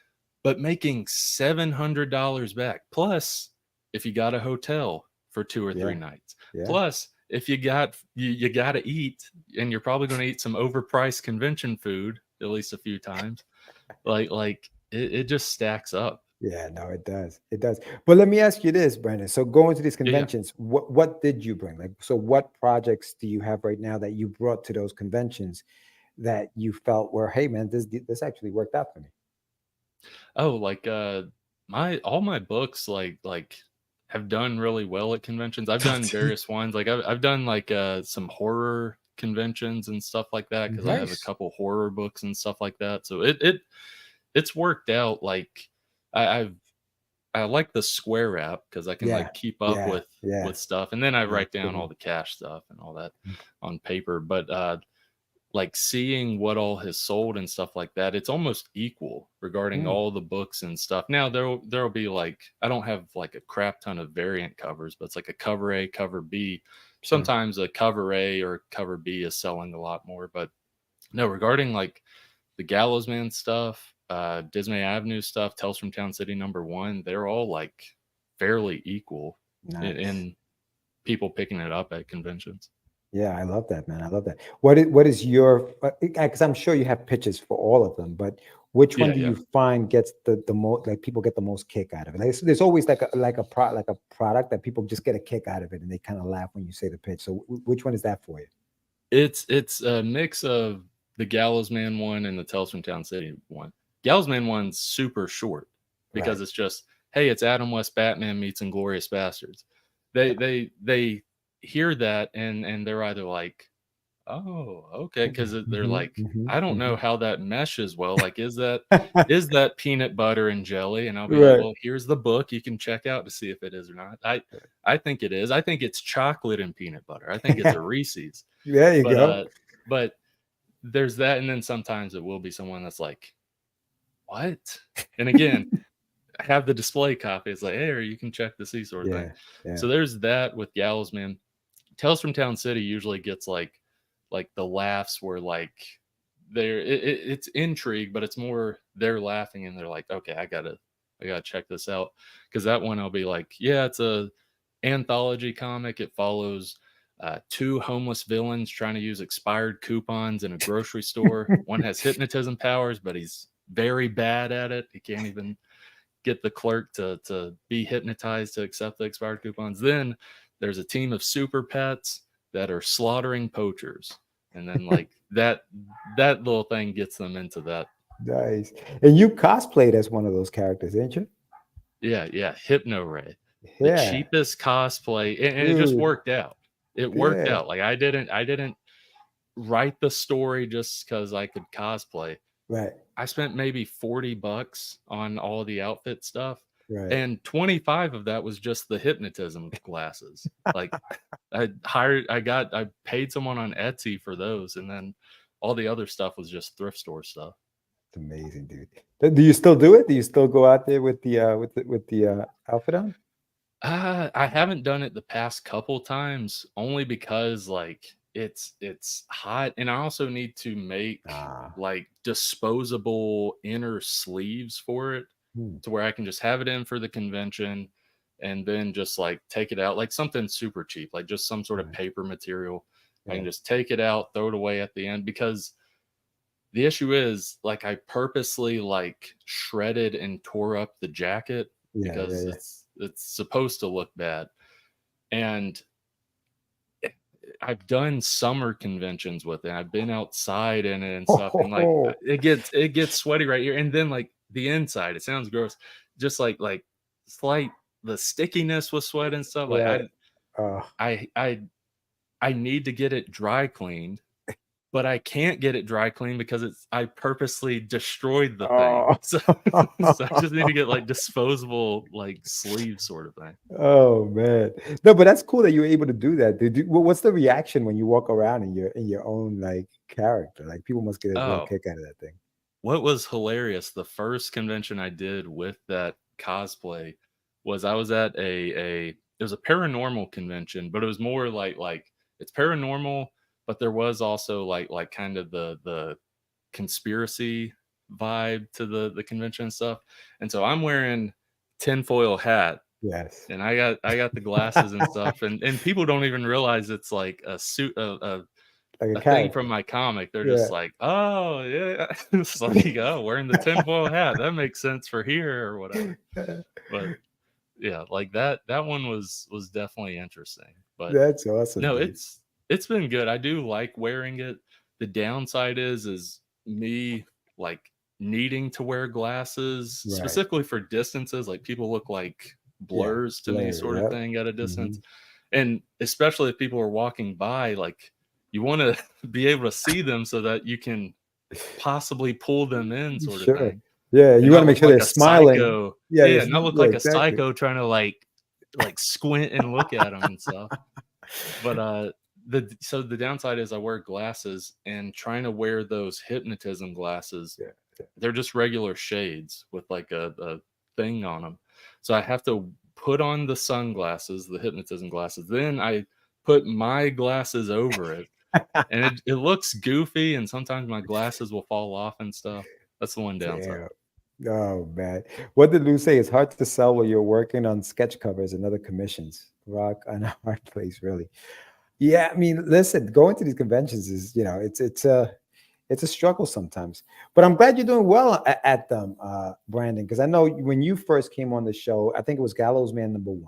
But making $700 back, plus if you got a hotel for 2 or 3 nights, plus if you got to eat, and you're probably going to eat some overpriced convention food at least a few times, like it just stacks up. Yeah, no, it does. It does. But let me ask you this, Brandon. So going to these Yeah. conventions, what did you bring? Like, so what projects do you have right now that you brought to those conventions that you felt were, hey man, this actually worked out for me? Oh, like all my books like have done really well at conventions. I've done various ones. Like I've done like some horror conventions and stuff like that, because I have a Nice. couple horror books and stuff like that. So it's worked out. Like I like the Square app because I can like keep up with stuff, and then I write down all the cash stuff and all that on paper. But like seeing what all has sold and stuff like that, it's almost equal regarding all the books and stuff. Now there'll be like, I don't have like a crap ton of variant covers, but it's like a cover A, cover B. Sometimes a cover A or cover B is selling a lot more. But no, regarding like the Gallows Man stuff, Dismay Avenue stuff, Tales from Town City #1, they're all like fairly equal in people picking it up at conventions. Yeah, I love that, man. I love that. What is your, because I'm sure you have pitches for all of them, but which one do you find gets the most, like people get the most kick out of it? Like, there's always like a product that people just get a kick out of it and they kind of laugh when you say the pitch. So which one is that for you? It's a mix of the Gallows Man one and the Tales from Town City one. Gallows Man one's super short because it's just, hey, it's Adam West Batman meets Inglourious Bastards. They hear that and they're either like, oh, okay, because they're like, I don't know how that meshes well. Like, is that peanut butter and jelly? And I'll be like, well, here's the book, you can check out to see if it is or not. I think it is. I think it's chocolate and peanut butter. I think it's a Reese's. There you go. But there's that, and then sometimes it will be someone that's like, what? And again, have the display copy. It's like, hey, or you can check to see sort of thing. Yeah. So there's that with Gallows Man. Tales from Town City usually gets like the laughs where like it's intrigue, but it's more they're laughing and they're like, okay, I gotta check this out, because that one I'll be like, yeah, it's a anthology comic. It follows 2 homeless villains trying to use expired coupons in a grocery store. One has hypnotism powers, but he's very bad at it. He can't even get the clerk to be hypnotized to accept the expired coupons. Then there's a team of super pets that are slaughtering poachers, and then like that little thing gets them into that. Nice. And you cosplayed as one of those characters, didn't you? Yeah, Hypno Ray. The cheapest cosplay, and it just worked out. It worked out. Like I didn't write the story just because I could cosplay. Right. I spent maybe $40 on all the outfit stuff. Right. And 25 of that was just the hypnotism glasses. Like I paid someone on Etsy for those, and then all the other stuff was just thrift store stuff. It's amazing, dude. Do you still do it? Do you still go out there with the outfit on? I haven't done it the past couple times, only because like it's hot, and I also need to make like disposable inner sleeves for it, to where I can just have it in for the convention and then just like take it out, like something super cheap, like just some sort of paper material. I can just take it out, throw it away at the end, because the issue is like I purposely like shredded and tore up the jacket because it's supposed to look bad. And I've done summer conventions with it. I've been outside in it and stuff, and like it gets sweaty right here. And then like the inside, it sounds gross, just like slight the stickiness with sweat and stuff. Like right. I need to get it dry cleaned, but I can't get it dry cleaned because I purposely destroyed the thing. So, so I just need to get like disposable like sleeves sort of thing. Oh man, no, but that's cool that you're able to do that. What's the reaction when you walk around in your own like character? Like people must get a real kick out of that thing. What was hilarious, the first convention I did with that cosplay was I was at it was a paranormal convention, but it was more like it's paranormal, but there was also like kind of the conspiracy vibe to the convention and stuff. And so I'm wearing tinfoil hat. Yes. And I got the glasses and stuff, and people don't even realize it's like a suit a thing from my comic. They're just like, oh yeah, it's like, oh, wearing the tinfoil hat, that makes sense for here or whatever. But yeah, like that one was definitely interesting. But that's awesome. No, it's been good. I do like wearing it. The downside is me like needing to wear glasses specifically for distances. Like people look like blurs to me, sort of thing, at a distance. And especially if people are walking by, like you want to be able to see them so that you can possibly pull them in, sort of thing. Yeah, you want to make sure they're smiling. Not look like a psycho trying to like squint and look at them and stuff. But the downside is I wear glasses, and trying to wear those hypnotism glasses, they're just regular shades with like a thing on them. So I have to put on the sunglasses, the hypnotism glasses. Then I put my glasses over it, and it looks goofy. And sometimes my glasses will fall off and stuff. That's the one downside. Oh man, what did Lou say? It's hard to sell while you're working on sketch covers and other commissions. Rock on a hard place, really. Yeah, I mean, listen, going to these conventions is, it's a struggle sometimes. But I'm glad you're doing well at them, Brandon, because I know when you first came on the show, I think it was Gallows Man #1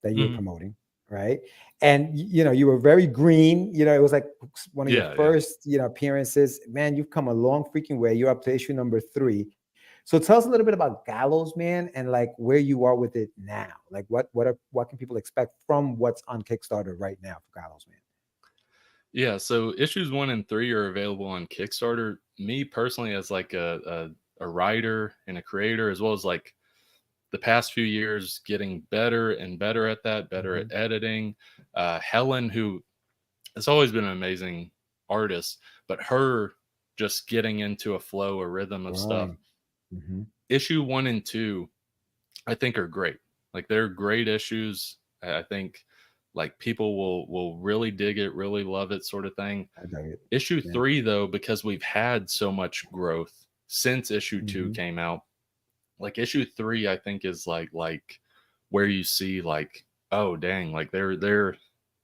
that you were promoting, right? And you were very green. It was like one of your first, appearances. Man, you've come a long freaking way. You're up to issue #3. So tell us a little bit about Gallows Man and like where you are with it now. Like what can people expect from what's on Kickstarter right now for Gallows Man? Yeah, so issues 1 and 3 are available on Kickstarter. Me personally, as like a writer and a creator, as well as like the past few years getting better and better at that, better at editing. Helen, who has always been an amazing artist, but her just getting into a flow, a rhythm of stuff. Issue 1 and 2, I think, are great. Like they're great issues. I think like people will really dig it, really love it, sort of thing. Issue 3, though, because we've had so much growth since issue 2 came out, like issue 3, I think is like where you see like, oh dang, like they're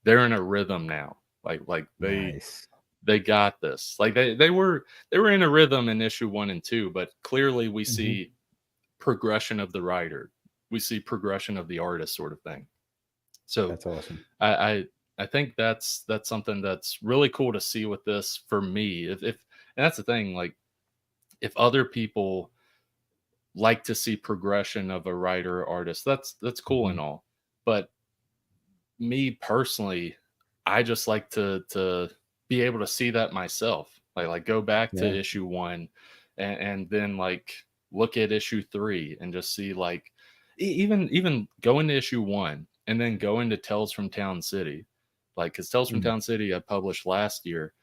in a rhythm now. Like they got this. Like they were in a rhythm in issue 1 and 2, but clearly we see progression of the writer. We see progression of the artist, sort of thing. So that's awesome. I think that's something that's really cool to see with this for me. If and that's the thing, like if other people like to see progression of a writer or artist, that's cool and all. But me personally, I just like to be able to see that myself. Like go back to issue 1 and then like look at issue 3 and just see like even go into issue 1 and then go into Tales from Town City. Like because Tales from Town City I published last year.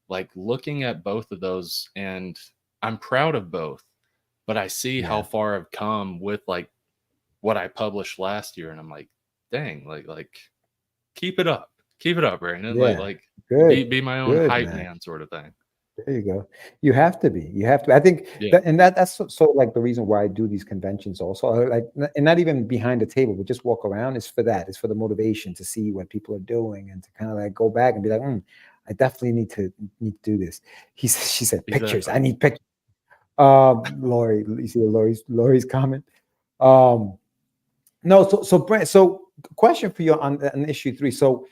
Like looking at both of those, and I'm proud of both, but I see how far I've come with like what I published last year, and I'm like, dang, like keep it up, Brandon. Like be my own hype man, sort of thing. There you go. You have to be. I think, that's so like the reason why I do these conventions also. Like, and not even behind the table, but just walk around. Is for that. It's for the motivation to see what people are doing and to kind of like go back and be like, I definitely need to do this. She said pictures. I need pictures. Lori, you see Lori's comment. No, so Brent, so question for you on issue 3. So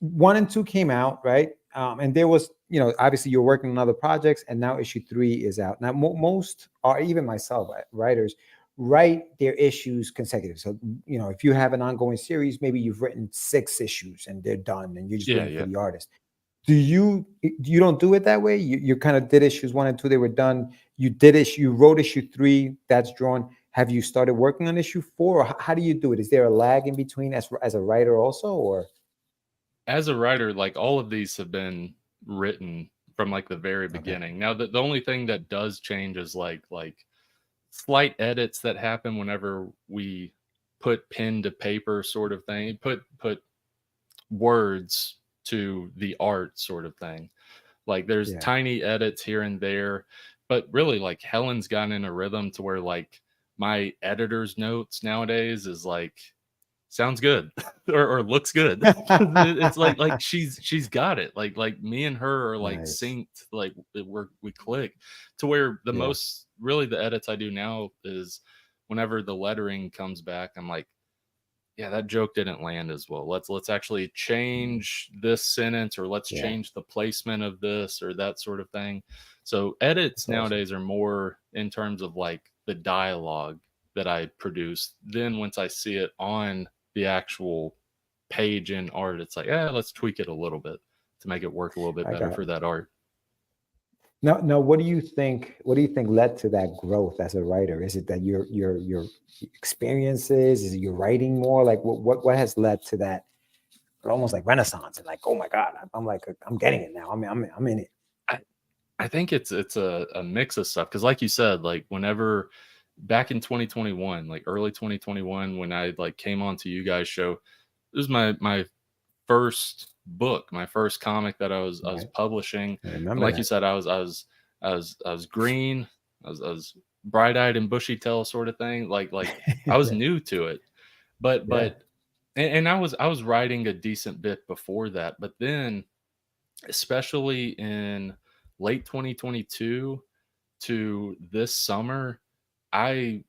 1 and 2 came out, right? And there was, obviously you're working on other projects, and now issue 3 is out. Now, most, or even myself, writers write their issues consecutive. So, if you have an ongoing series, maybe you've written 6 issues and they're done, and you're just waiting for the artist. You don't do it that way? You kind of did issues 1 and 2, they were done. You wrote issue 3, that's drawn. Have you started working on issue 4, or how do you do it? Is there a lag in between as a writer also, or? As a writer, like all of these have been written from like the very beginning. Now, the only thing that does change is like slight edits that happen whenever we put pen to paper sort of thing, put words to the art sort of thing. Like there's tiny edits here and there, but really like Helen's gotten in a rhythm to where like my editor's notes nowadays is like, sounds good or looks good. It's like she's got it. Like me and her are like synced, like we click to where the most really the edits I do now is whenever the lettering comes back, I'm like, yeah, that joke didn't land as well. Let's actually change this sentence, or let's change the placement of this or that sort of thing. So edits nowadays are more in terms of like the dialogue that I produce. Then once I see it on the actual page in art, it's like, let's tweak it a little bit to make it work a little bit better for that art. Now, what do you think led to that growth as a writer? Is it that your experiences? Is it your writing more? Like what has led to that almost like renaissance? And like, oh my God, I'm getting it now. I'm in it. I think it's a mix of stuff. Cause like you said, like whenever back in 2021, like early 2021, when I like came onto you guys' show, it was my first book, my first comic that I was publishing. And like you said, I was green, I was bright-eyed and bushy-tailed sort of thing. Like I was new to it, but and I was writing a decent bit before that. But then, especially in late 2022 to this summer, I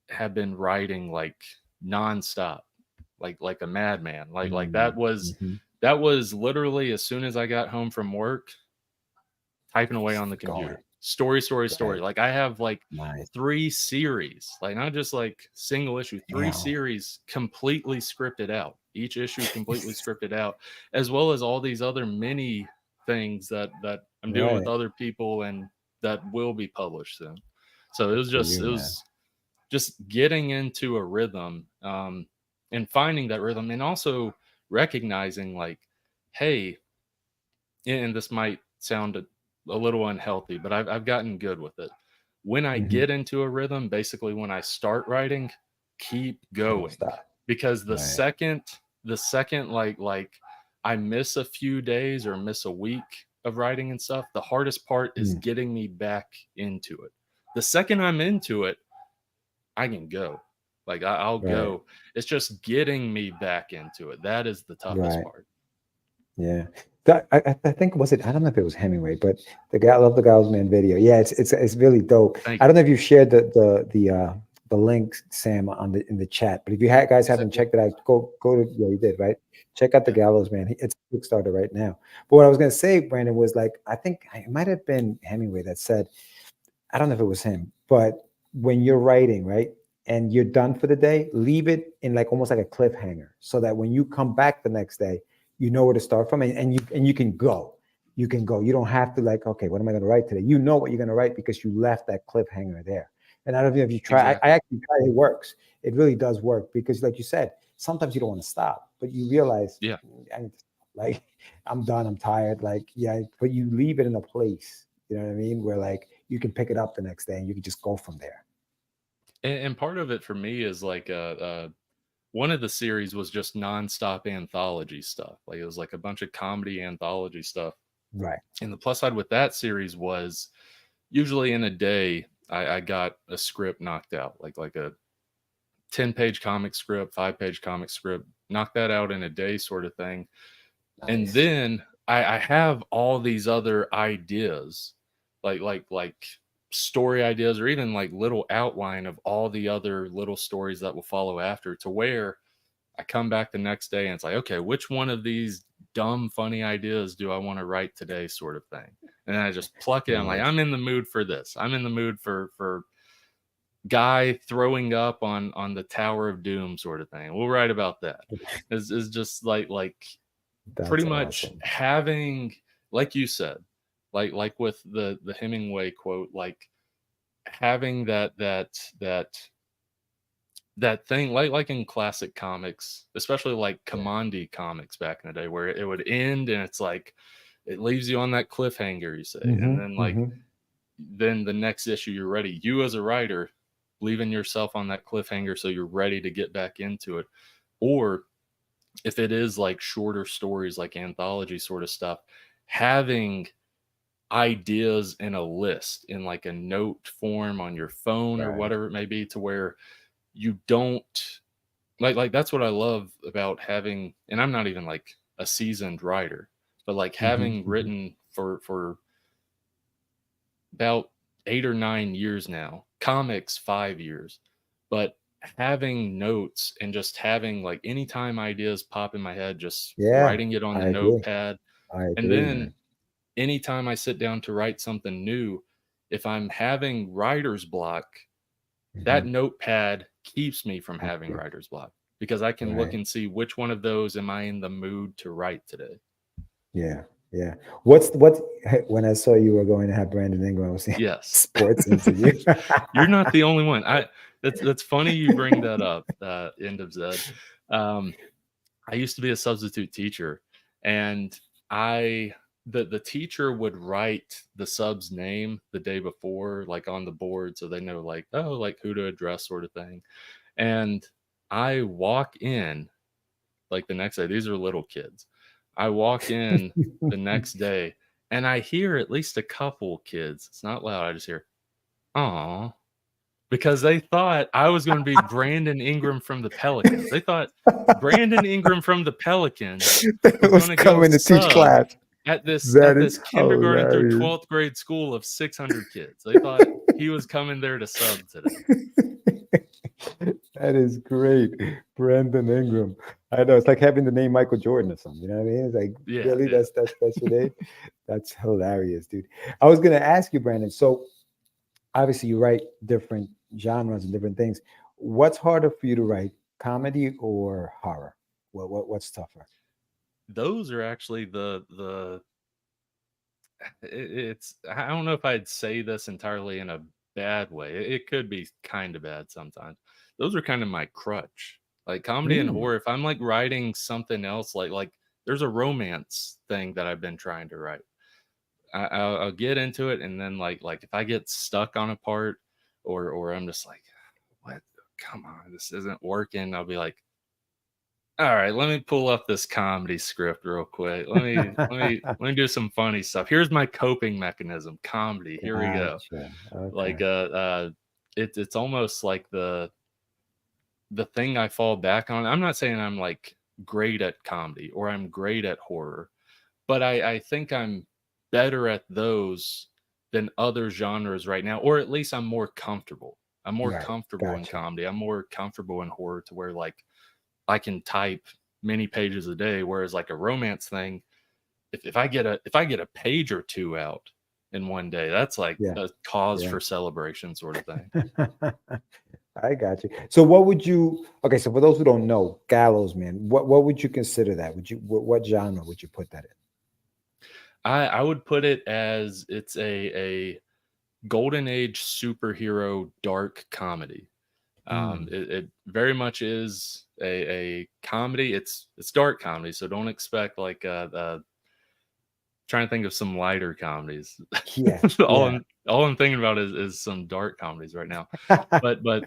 have been writing like nonstop, like a madman. Like that was literally as soon as I got home from work, typing away on the computer. Story. Like I have like 3 series, like not just like single issue, 3 series completely scripted out. Each issue completely scripted out, as well as all these other mini things that I'm doing with other people and that will be published soon. So it was just getting into a rhythm, and finding that rhythm, and also recognizing like, hey, and this might sound a little unhealthy, but I've gotten good with it. When I get into a rhythm, basically when I start writing, keep going, because the second like I miss a few days or miss a week of writing and stuff, the hardest part is getting me back into it. The second I'm into it, I can go. Like I'll go. It's just getting me back into it. That is the toughest part. Yeah. I think, was it, I don't know if it was Hemingway, but the guy, I love the Gallows Man video. Yeah, it's really dope. I don't know if you've shared the link, Sam, in the chat, but if you guys haven't checked it out, go to, you did, right? Check out the Gallows Man. It's a Kickstarter right now. But what I was going to say, Brandon, was like, I think it might have been Hemingway that said, I don't know if it was him, but when you're writing, right, and you're done for the day, leave it in like almost like a cliffhanger, so that when you come back the next day, you know where to start from, and you can go. You can go. You don't have to like, okay, what am I going to write today? You know what you're going to write because you left that cliffhanger there. And I don't know if you try. Exactly. I actually try. It works. It really does work, because, like you said, sometimes you don't want to stop, but you realize, I need to stop. Like, I'm done. I'm tired. Like, but you leave it in a place. You know what I mean? Where like you can pick it up the next day and you can just go from there. And part of it for me is like one of the series was just nonstop anthology stuff. Like it was like a bunch of comedy anthology stuff. Right. And the plus side with that series was usually in a day, I got a script knocked out, like a 10-page comic script, 5-page comic script, knock that out in a day sort of thing. Nice. And then I have all these other ideas, like story ideas, or even like little outline of all the other little stories that will follow after, to where I come back the next day and it's like, okay, which one of these dumb, funny ideas do I want to write today, sort of thing. And I just pluck it. I'm like, I'm in the mood for this. I'm in the mood for guy throwing up on the Tower of Doom, sort of thing. We'll write about that. Is just like That's pretty much awesome. having, like you said, like with the Hemingway quote, like having that thing, like in classic comics, especially like Commandi comics back in the day, where it would end and it's like it leaves you on that cliffhanger, you say, and then like then the next issue you're ready. You as a writer leaving yourself on that cliffhanger so you're ready to get back into it. Or if it is like shorter stories, like anthology sort of stuff, having ideas in a list in like a note form on your phone or whatever it may be, to where you don't like that's what I love about having, and I'm not even like a seasoned writer, but like having written for about 8 or 9 years now, comics 5 years, but having notes and just having like anytime ideas pop in my head, just writing it on the notepad. And then anytime I sit down to write something new, if I'm having writer's block, that notepad keeps me from having writer's block, because I can look and see which one of those am I in the mood to write today. Yeah. What's when I saw you were going to have Brandon Ingram, I was saying, yes, sports interview. You're not the only one. That's funny you bring that up. End of Zed. I used to be a substitute teacher, and the teacher would write the sub's name the day before, like on the board, so they know like, oh, like who to address, sort of thing. And I walk in like the next day. These are little kids. I walk in the next day and I hear at least a couple kids. It's not loud. I just hear, "Aw," because they thought I was going to be Brandon Ingram from the Pelicans. They thought Brandon Ingram from the Pelicans was going to coming to teach class at this kindergarten through 12th grade school of 600 kids. They thought he was coming there to sub today. That is great. Brandon Ingram. I know, it's like having the name Michael Jordan or something. You know what I mean? It's like, really? That's your name? That's hilarious, dude. I was going to ask you, Brandon. So obviously you write different genres and different things. What's harder for you to write, comedy or horror? What's tougher? Those are actually it's, I don't know if I'd say this entirely in a bad way. It could be kind of bad sometimes. Those are kind of my crutch. Like comedy and horror, if I'm like writing something else, like there's a romance thing that I've been trying to write. I'll get into it, and then like if I get stuck on a part, or I'm just like, what? Come on, this isn't working. I'll be like, all right, let me pull up this comedy script real quick. Let me do some funny stuff. Here's my coping mechanism, comedy. Here we go. Okay. Like it's almost like the thing I fall back on. I'm not saying I'm like great at comedy or I'm great at horror, but I think I'm better at those than other genres right now, or at least I'm more comfortable. I'm more comfortable in comedy. I'm more comfortable in horror, to where like I can type many pages a day, whereas like a romance thing, if I get a page or two out in one day, that's like a cause for celebration, sort of thing. I got you. So what would you, okay, so for those who don't know, Gallows Man, what would you consider that? What genre would you put that in? I would put it as it's a golden age superhero dark comedy. It very much is a comedy. It's dark comedy, so don't expect like trying to think of some lighter comedies. All I'm thinking about is some dark comedies right now. but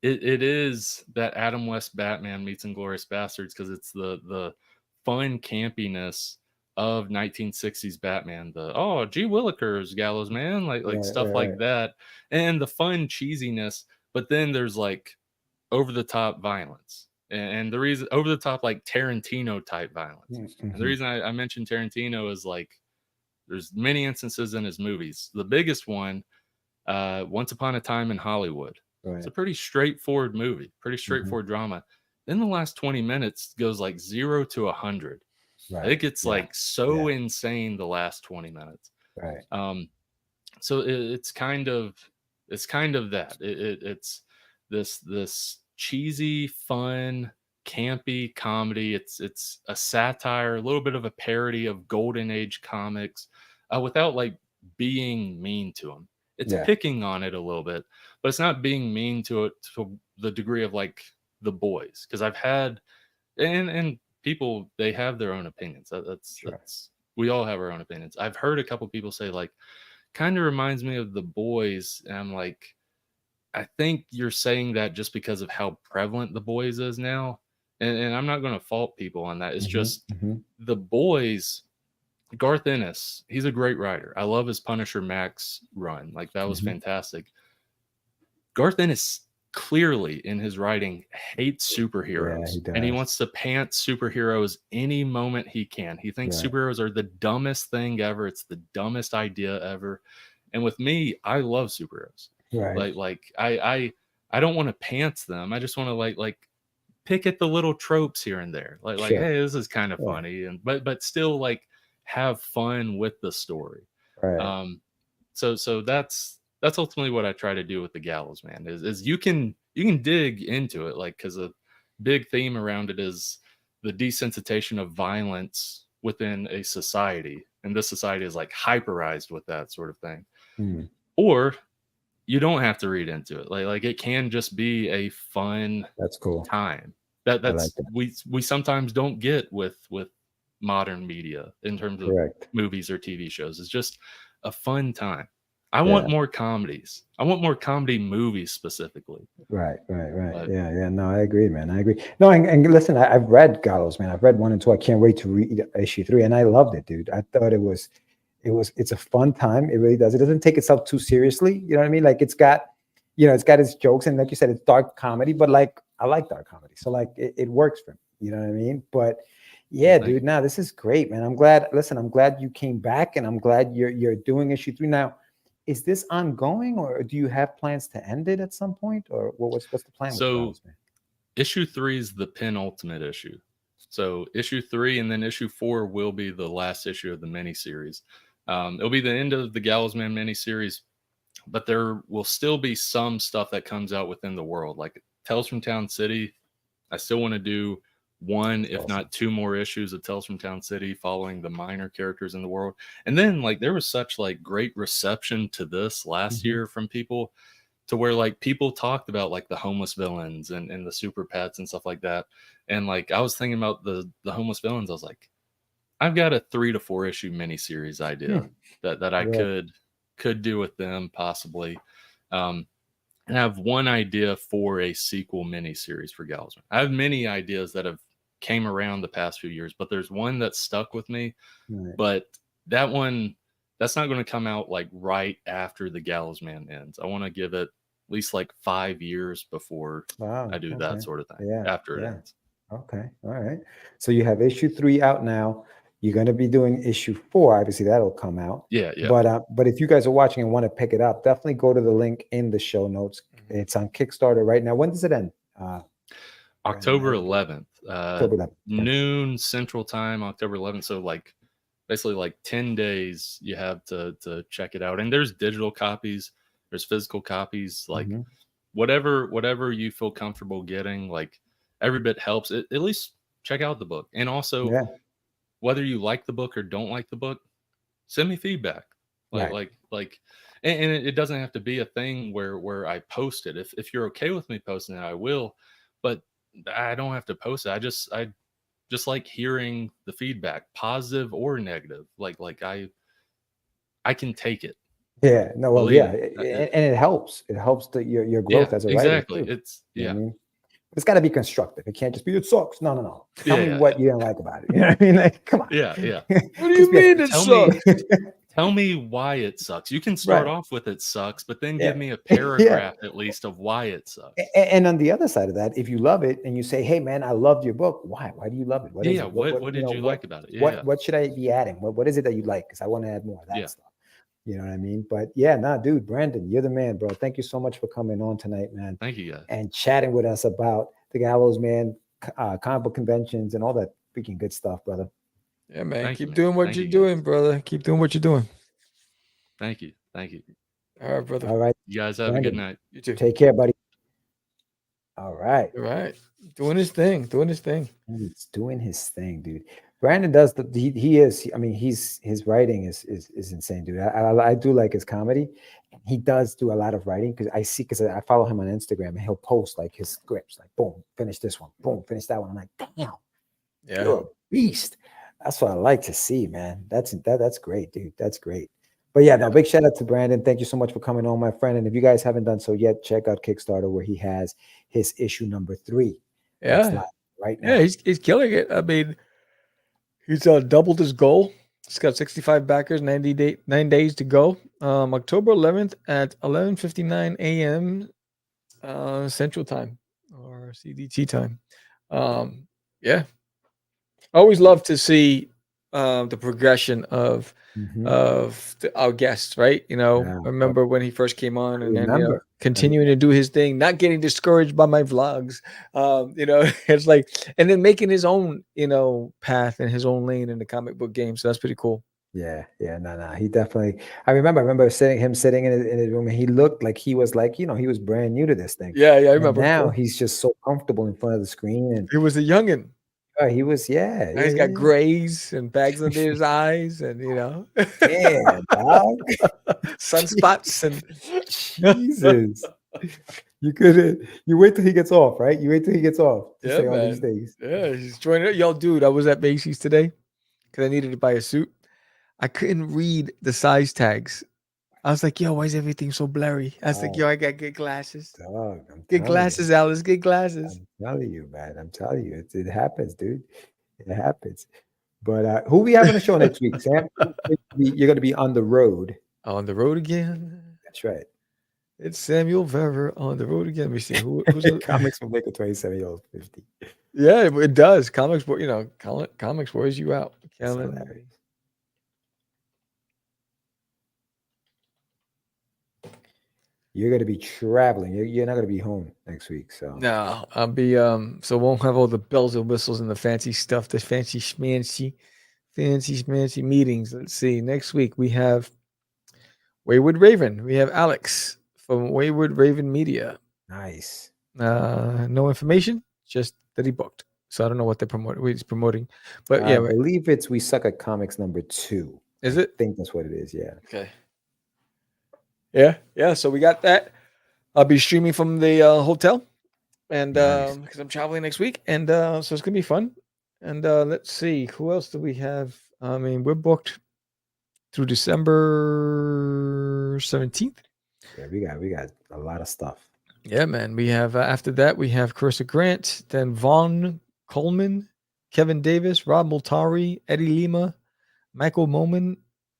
it is that Adam West Batman meets Inglourious Bastards, because it's the fun campiness of 1960s Batman. Gee Willikers, Gallows Man, like stuff like that, and the fun cheesiness. But then there's like over the top violence, and the reason over the top like Tarantino type violence. And the reason I mentioned Tarantino is like there's many instances in his movies. The biggest one, Once Upon a Time in Hollywood. It's a pretty straightforward movie, pretty straightforward drama. Then the last 20 minutes goes like 0 to 100. Right. It gets Yeah. like so insane the last 20 minutes. Right. So it's kind of that. It's this cheesy, fun, campy comedy. It's a satire, a little bit of a parody of golden age comics, without like being mean to them. It's picking on it a little bit, but it's not being mean to it to the degree of like The Boys, because I've had and people, they have their own opinions. That's we all have our own opinions. I've heard a couple people say like, kind of reminds me of The Boys, and I'm like, I think you're saying that just because of how prevalent The Boys is now, and I'm not going to fault people on that. It's just The Boys. Garth Ennis, he's a great writer. I love his Punisher Max run. Like, that was fantastic. Garth Ennis clearly in his writing hates superheroes, and he wants to pants superheroes any moment he can. He thinks superheroes are the dumbest thing ever. It's the dumbest idea ever. And with me, I love superheroes. Right. Like I don't want to pants them. I just want to like pick at the little tropes here and there. Like hey, this is kind of funny, and but still like have fun with the story. Right. So that's ultimately what I try to do with the Gallows Man is you can dig into it, like, because a big theme around it is the desensitization of violence within a society, and this society is like hyperized with that sort of thing. Or you don't have to read into it. Like it can just be a fun time. That's like that. We sometimes don't get with modern media in terms of movies or TV shows. It's just a fun time. I want more comedies. I want more comedy movies specifically. Right. But, yeah. No, I agree, man. I agree. No, and listen, I've read Gallows Man. I've read 1 and 2. I can't wait to read issue 3, and I loved it, dude. I thought it's a fun time. It really does. It doesn't take itself too seriously. You know what I mean? Like, it's got its jokes, and like you said, it's dark comedy, but like, I like dark comedy. So like it works for me. You know what I mean? But yeah, dude, now this is great, man. I'm glad you came back, and I'm glad you're doing issue 3 now. Is this ongoing, or do you have plans to end it at some point, or what's the plan? So issue 3 is the penultimate issue. So issue 3 and then issue 4 will be the last issue of the miniseries. It'll be the end of the Gallows Man miniseries, but there will still be some stuff that comes out within the world, like Tales from Town City. I still want to do 1, if not 2 more issues of Tales from Town City following the minor characters in the world. And then like there was such like great reception to this last year from people, to where like people talked about like the homeless villains and the super pets and stuff like that. And like I was thinking about the homeless villains. I was like, I've got a 3 to 4 issue miniseries idea that I could do with them possibly. And I have 1 idea for a sequel miniseries for Gallows Man. I have many ideas that have came around the past few years, but there's 1 that stuck with me. But that one, that's not going to come out like right after the Gallows Man ends. I want to give it at least like 5 years before I do that sort of thing. After it ends. Okay. All right. So you have issue 3 out now. You're going to be doing issue 4. Obviously, that'll come out. Yeah. But if you guys are watching and want to pick it up, definitely go to the link in the show notes. It's on Kickstarter right now. When does it end? October 11th. Noon Central Time, October 11th. So like basically like 10 days you have to check it out. And there's digital copies, there's physical copies, like whatever you feel comfortable getting, like every bit helps. At least check out the book. And also whether you like the book or don't like the book, send me feedback. And it doesn't have to be a thing where I post it. If you're okay with me posting it, I will, but I don't have to post it. I just like hearing the feedback, positive or negative. Like I can take it. Yeah. No. Well, and it helps. It helps your growth as a writer. Exactly. Too. It's I mean? It's got to be constructive. It can't just be, it sucks. No. Tell me what you don't like about it. You know what I mean? Like, come on. Yeah. What do you mean it sucks? Tell me why it sucks. You can start off with it sucks, but then give me a paragraph at least of why it sucks. And on the other side of that, if you love it and you say, hey man, I loved your book. Why? Why do you love it? What did you like about it? What should I be adding? What is it that you like? Because I want to add more of that stuff. You know what I mean? But dude, Brandon, you're the man, bro. Thank you so much for coming on tonight, man. Thank you, guys. And chatting with us about the Gallows Man, comic book conventions, and all that freaking good stuff, brother. Yeah, man. Thank you, Keep man. doing what Thank you're you, doing, guys. brother. Keep doing what you're doing. Thank you. Thank you. All right, brother. All right. You guys have a good Brandon, night. You too. take care, buddy. All right. All right. Doing his thing. Doing his thing. He's doing his thing, dude. Brandon does he is. I mean, his writing is insane, dude. I do like his comedy. He does do a lot of writing because I follow him on Instagram and he'll post like his scripts, like boom, finish this one, boom, finish that one. I'm like, damn, Yeah. you're a beast. That's what I like to see, man. That's great, dude. That's great. But yeah, no, big shout out to Brandon. Thank you so much for coming on, my friend. And if you guys haven't done so yet, check out Kickstarter where he has his issue number 3. That's Yeah. live right now. Yeah, he's killing it. I mean, he's doubled his goal. He's got 65 backers, 9 days to go. October 11th at 11:59 a.m. Central Time or CDT time. Yeah, I always love to see the progression of our guests, right? You know, Yeah. I remember when he first came on, and then remember. continuing to do his thing, not getting discouraged by my vlogs. It's like, and then making his own, path and his own lane in the comic book game. So that's pretty cool. Yeah, no. He definitely. I remember sitting in his room, and he looked like he was like, he was brand new to this thing. Yeah, I And remember. now he's just so comfortable in front of the screen, and He was a youngin. he was, Now he's got grays and bags under his eyes, and yeah, dog. sunspots and Jesus. You wait till he gets off, right? You wait till he gets off to Yeah, say all these man. things. Yeah, he's joining it. Yo, dude, I was at Macy's today because I needed to buy a suit. I couldn't read the size tags. I was like, yo, why is everything so blurry? I was like, yo, I gotta get glasses. Dog, I'm Get telling glasses, Alice. Get glasses. I'm telling you, man. I'm telling you, it happens, dude. It happens. But who we have on the show next week, Sam? You're going to be on the road. On the road again. That's right. It's Samuel Verver on the road again. Let me see who's the Comics will make a 27-year-old 50. Yeah, it does. Comics, comics wears you out. That's Kellen. hilarious. You're going to be traveling. You're not going to be home next week. So No, I'll be so won't have all the bells and whistles and the fancy stuff, the fancy schmancy meetings. Let's see. Next week we have Wayward Raven. We have Alex from Wayward Raven Media. nice. No information, just that he booked. So I don't know what he's promoting. But I yeah, believe it's We Suck at Comics number 2. is I it? think that's what it is. Yeah. Okay. Yeah. So we got that. I'll be streaming from the hotel, and Nice. because I'm traveling next week, and so it's gonna be fun. And let's see, who else do we have? I mean, we're booked through December 17th. Yeah, we got a lot of stuff. Yeah, man. We have after that we have Carissa Grant, then Vaughn Coleman, Kevin Davis, Rob Multari, Eddie Lima, Michael Moman,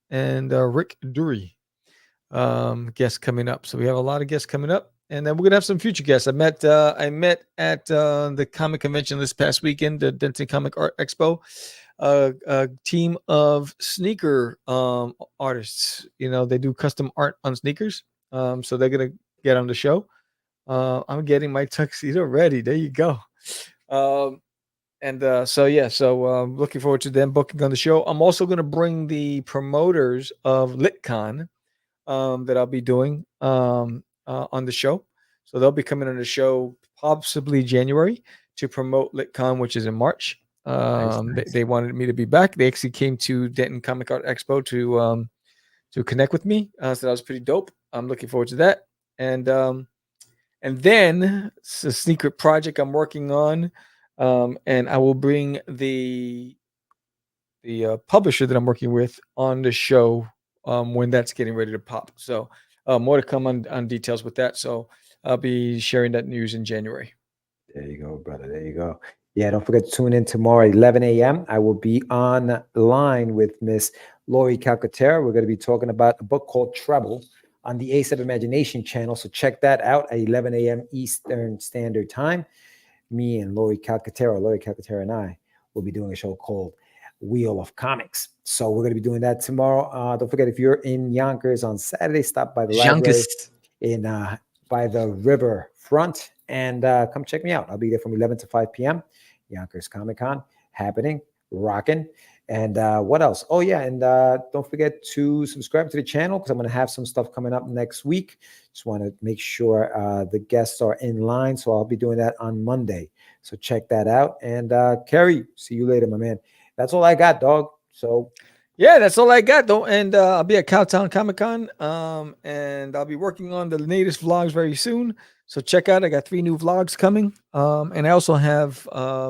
and Rick Dury. Guests coming up. So we have a lot of guests coming up, and then we're gonna have some future guests. I met at the comic convention this past weekend, the Denton Comic Art Expo. A team of sneaker artists. They do custom art on sneakers. So they're gonna get on the show. I'm getting my tuxedo ready. There you go. So looking forward to them booking on the show. I'm also gonna bring the promoters of LitCon that I'll be doing on the show. So they'll be coming on the show possibly January to promote LitCon, which is in March. Nice. They wanted me to be back. They actually came to Denton Comic Art Expo to connect with me. So that was pretty dope. I'm looking forward to that. And then it's a secret project I'm working on. And I will bring the publisher that I'm working with on the show when that's getting ready to pop. So more to come on details with that. So I'll be sharing that news in January. There you go, brother. There you go. Yeah, don't forget to tune in tomorrow at 11 a.m. I will be on line with Miss Lori Calcaterra. We're going to be talking about a book called Trouble on the Ace of Imagination channel. So check that out at 11 a.m. Eastern Standard Time. Me and Lori Calcaterra and I will be doing a show called Wheel of Comics. So we're going to be doing that tomorrow. Don't forget, if you're in Yonkers on Saturday, stop by the library by the river front and come check me out. I'll be there from 11 to 5 p.m. Yonkers Comic Con happening, rocking. And what else? Oh, yeah. And don't forget to subscribe to the channel because I'm going to have some stuff coming up next week. Just want to make sure the guests are in line. So I'll be doing that on Monday. So check that out. And Kerry, see you later, my man. That's all I got, dog. So yeah, that's all I got though. And I'll be at Cowtown Comic-Con. And I'll be working on the latest vlogs very soon. So check out, I got 3 new vlogs coming. And I also have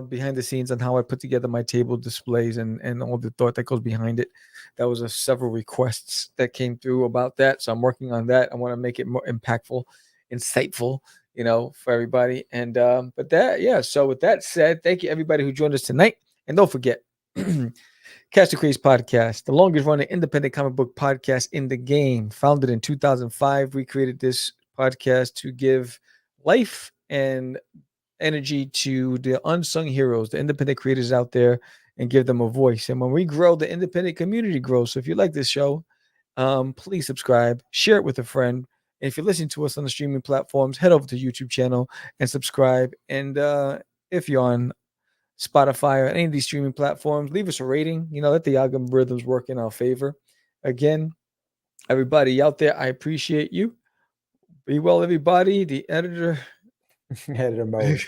behind the scenes on how I put together my table displays and all the thought that goes behind it. That was several requests that came through about that. So I'm working on that. I want to make it more impactful, insightful, for everybody. And but that, yeah. So with that said, thank you everybody who joined us tonight. And don't forget, Catch the Craze podcast, the longest running independent comic book podcast in the game. Founded in 2005, we created this podcast to give life and energy to the unsung heroes, the independent creators out there, and give them a voice. And when we grow, the independent community grows. So if you like this show, please subscribe, share it with a friend. And if you're listening to us on the streaming platforms, head over to the YouTube channel and subscribe. And if you're on Spotify or any of these streaming platforms, leave us a rating. Let the algorithms work in our favor. Again, everybody out there, I appreciate you. Be well, everybody. The editor mode.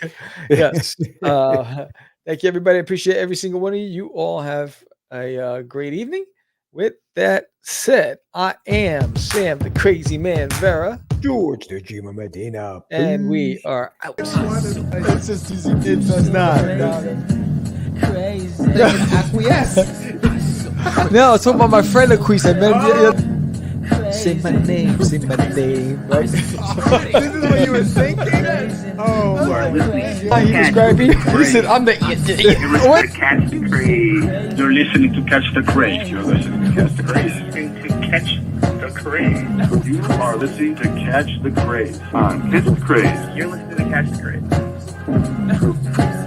Yes. Thank you, everybody. I appreciate every single one of you. You all have a great evening. With that said, I am Sam the Crazy Man Vera. George the Dreamer Medina. And we are out. It's not. Crazy. Acquiesce. No, it's talking about my friend Acquiesce. Say my name, right? This is what you were thinking? Oh, he described me. He said, I'm the what? Catch the Craze. You're listening to Catch the Craze. You're listening to Catch the Craze. To Catch the Craze. You are listening to Catch the Craze on Catch the Craze. You're listening to Catch the Craze.